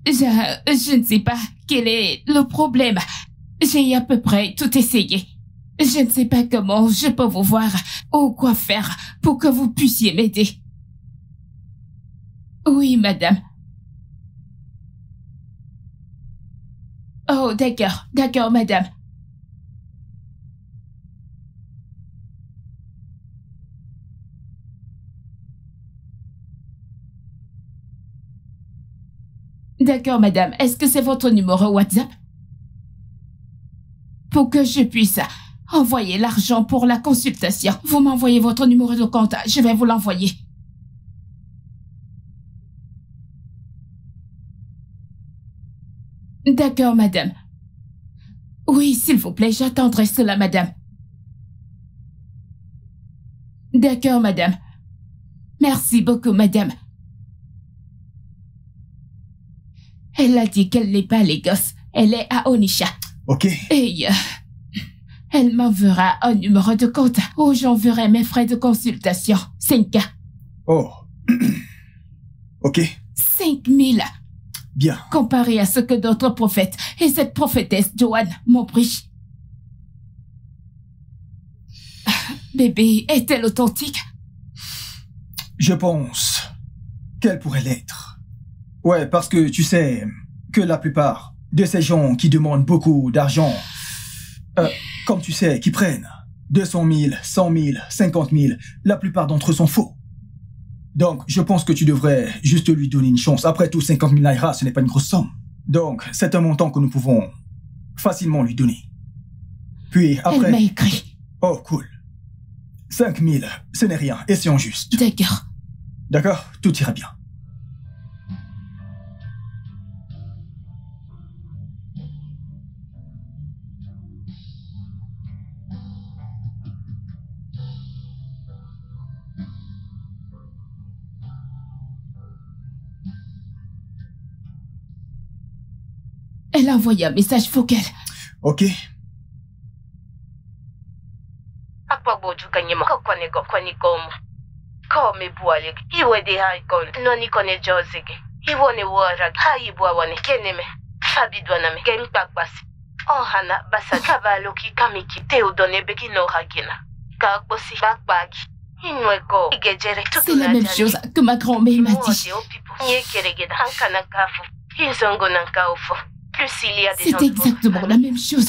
Je ne sais pas quel est le problème. J'ai à peu près tout essayé. Je ne sais pas comment je peux vous voir ou quoi faire pour que vous puissiez m'aider. Oui, madame. Oh, d'accord, d'accord, madame. D'accord, madame. Est-ce que c'est votre numéro WhatsApp? Pour que je puisse envoyer l'argent pour la consultation. Vous m'envoyez votre numéro de compte. Je vais vous l'envoyer. D'accord, madame. Oui, s'il vous plaît, j'attendrai cela, madame. D'accord, madame. Merci beaucoup, madame. Elle a dit qu'elle n'est pas à Lagos. Elle est à Onitsha. Ok. Et elle m'enverra un numéro de compte où j'enverrai mes frais de consultation. 5K. Oh. Ok. 5000. Bien. Comparé à ce que d'autres prophètes et cette prophétesse Joanne m'ont pris. Bébé, est-elle authentique? Je pense qu'elle pourrait l'être. Ouais, parce que tu sais que la plupart de ces gens qui demandent beaucoup d'argent, comme tu sais, qui prennent 200 000, 100 000, 50 000, la plupart d'entre eux sont faux. Donc, je pense que tu devrais juste lui donner une chance. Après tout, 50 000 naira, ce n'est pas une grosse somme. Donc, c'est un montant que nous pouvons facilement lui donner. Puis après... Elle m'a écrit. Oh, cool. 5 000, ce n'est rien, et c'est injuste. D'accord. D'accord? Tout ira bien. Elle a envoyé un message vocal. Ok. C'est la même chose que ma grand-mère m'a dit. C'est exactement la même chose.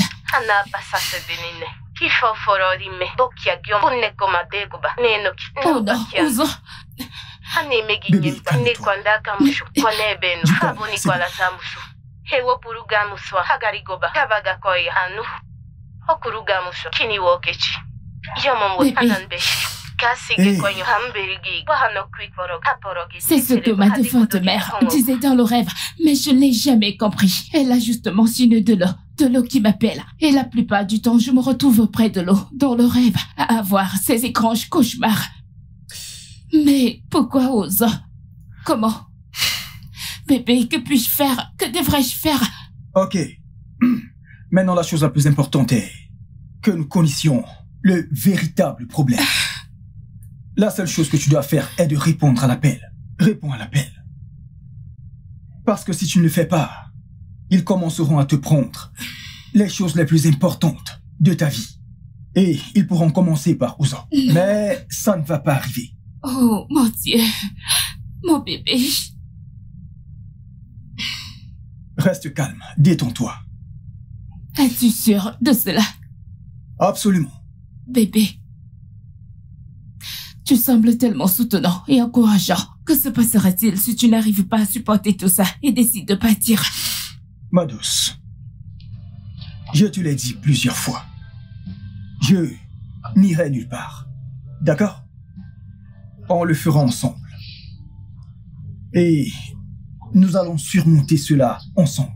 Oh non, Ouzo. Bébé, calme-toi. C'est ce que ma défunte mère disait dans le rêve, mais je ne l'ai jamais compris. Elle a juste mentionné de l'eau qui m'appelle. Et la plupart du temps, je me retrouve près de l'eau, dans le rêve, à avoir ces étranges cauchemars. Mais pourquoi Ouzo? Comment? Bébé, que puis-je faire? Que devrais-je faire? Ok. Maintenant, la chose la plus importante est que nous connaissions le véritable problème. La seule chose que tu dois faire est de répondre à l'appel. Réponds à l'appel. Parce que si tu ne le fais pas, ils commenceront à te prendre les choses les plus importantes de ta vie. Et ils pourront commencer par Ouzo. Mais ça ne va pas arriver. Oh, mon Dieu. Mon bébé. Reste calme, détends-toi. Es-tu sûr de cela? Absolument. Bébé. Tu sembles tellement soutenant et encourageant. Que se passerait-il si tu n'arrives pas à supporter tout ça et décides de partir? Ma douce, je te l'ai dit plusieurs fois. Je n'irai nulle part. D'accord? On le fera ensemble. Et nous allons surmonter cela ensemble.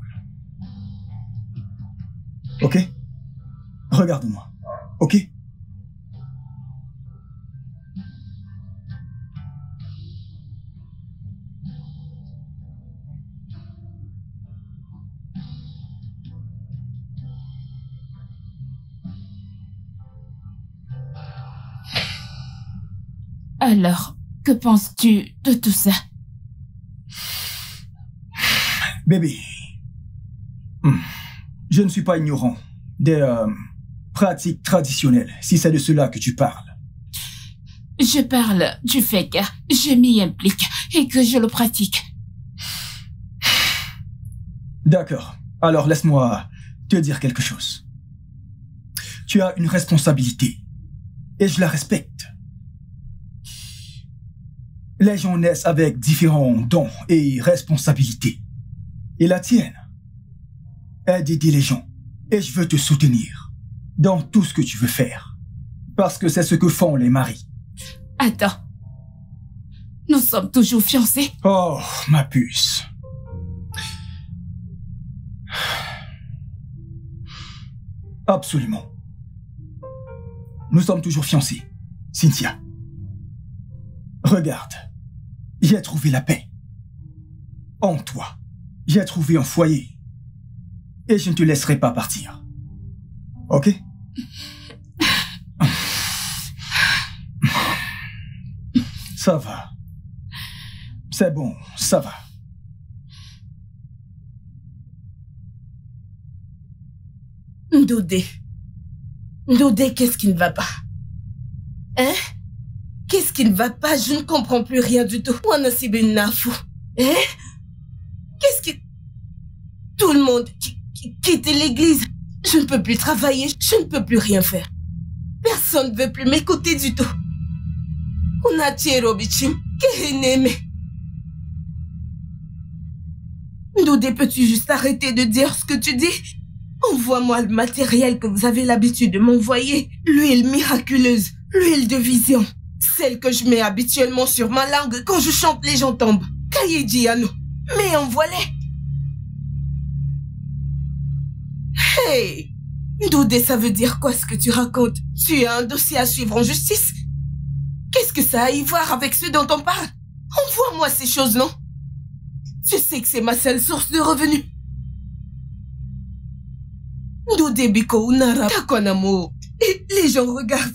Ok? Regarde-moi. Ok? Alors, que penses-tu de tout ça? Bébé, je ne suis pas ignorant des pratiques traditionnelles, si c'est de cela que tu parles. Je parle du fait que je m'y implique et que je le pratique. D'accord. Alors laisse-moi te dire quelque chose. Tu as une responsabilité et je la respecte. Les gens naissent avec différents dons et responsabilités. Et la tienne est d'aider les gens. Et je veux te soutenir dans tout ce que tu veux faire. Parce que c'est ce que font les maris. Attends. Nous sommes toujours fiancés? Oh, ma puce. Absolument. Nous sommes toujours fiancés, Cynthia. Regarde, j'ai trouvé la paix. En toi, j'ai trouvé un foyer. Et je ne te laisserai pas partir. Ok? Ça va. C'est bon, ça va. Ndodé. Ndodé, qu'est-ce qui ne va pas? Hein? Qu'est-ce qui ne va pas? Je ne comprends plus rien du tout. Hein? Qu'est-ce qui... Tout le monde quitte l'église. Je ne peux plus travailler. Je ne peux plus rien faire. Personne ne veut plus m'écouter du tout. On a tiré bichim. Ndodé, peux-tu juste arrêter de dire ce que tu dis? Envoie-moi le matériel que vous avez l'habitude de m'envoyer. L'huile miraculeuse, l'huile de vision. Celle que je mets habituellement sur ma langue quand je chante, les gens tombent. Kayejiano. Mais envoie-les. Hey! Ndodé, ça veut dire quoi ce que tu racontes? Tu as un dossier à suivre en justice? Qu'est-ce que ça a à y voir avec ce dont on parle? Envoie-moi ces choses, non? Tu sais que c'est ma seule source de revenus. Ndodé Biko Unara Takonamo. Et les gens regardent.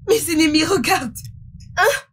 Mes ennemis regardent. Hein?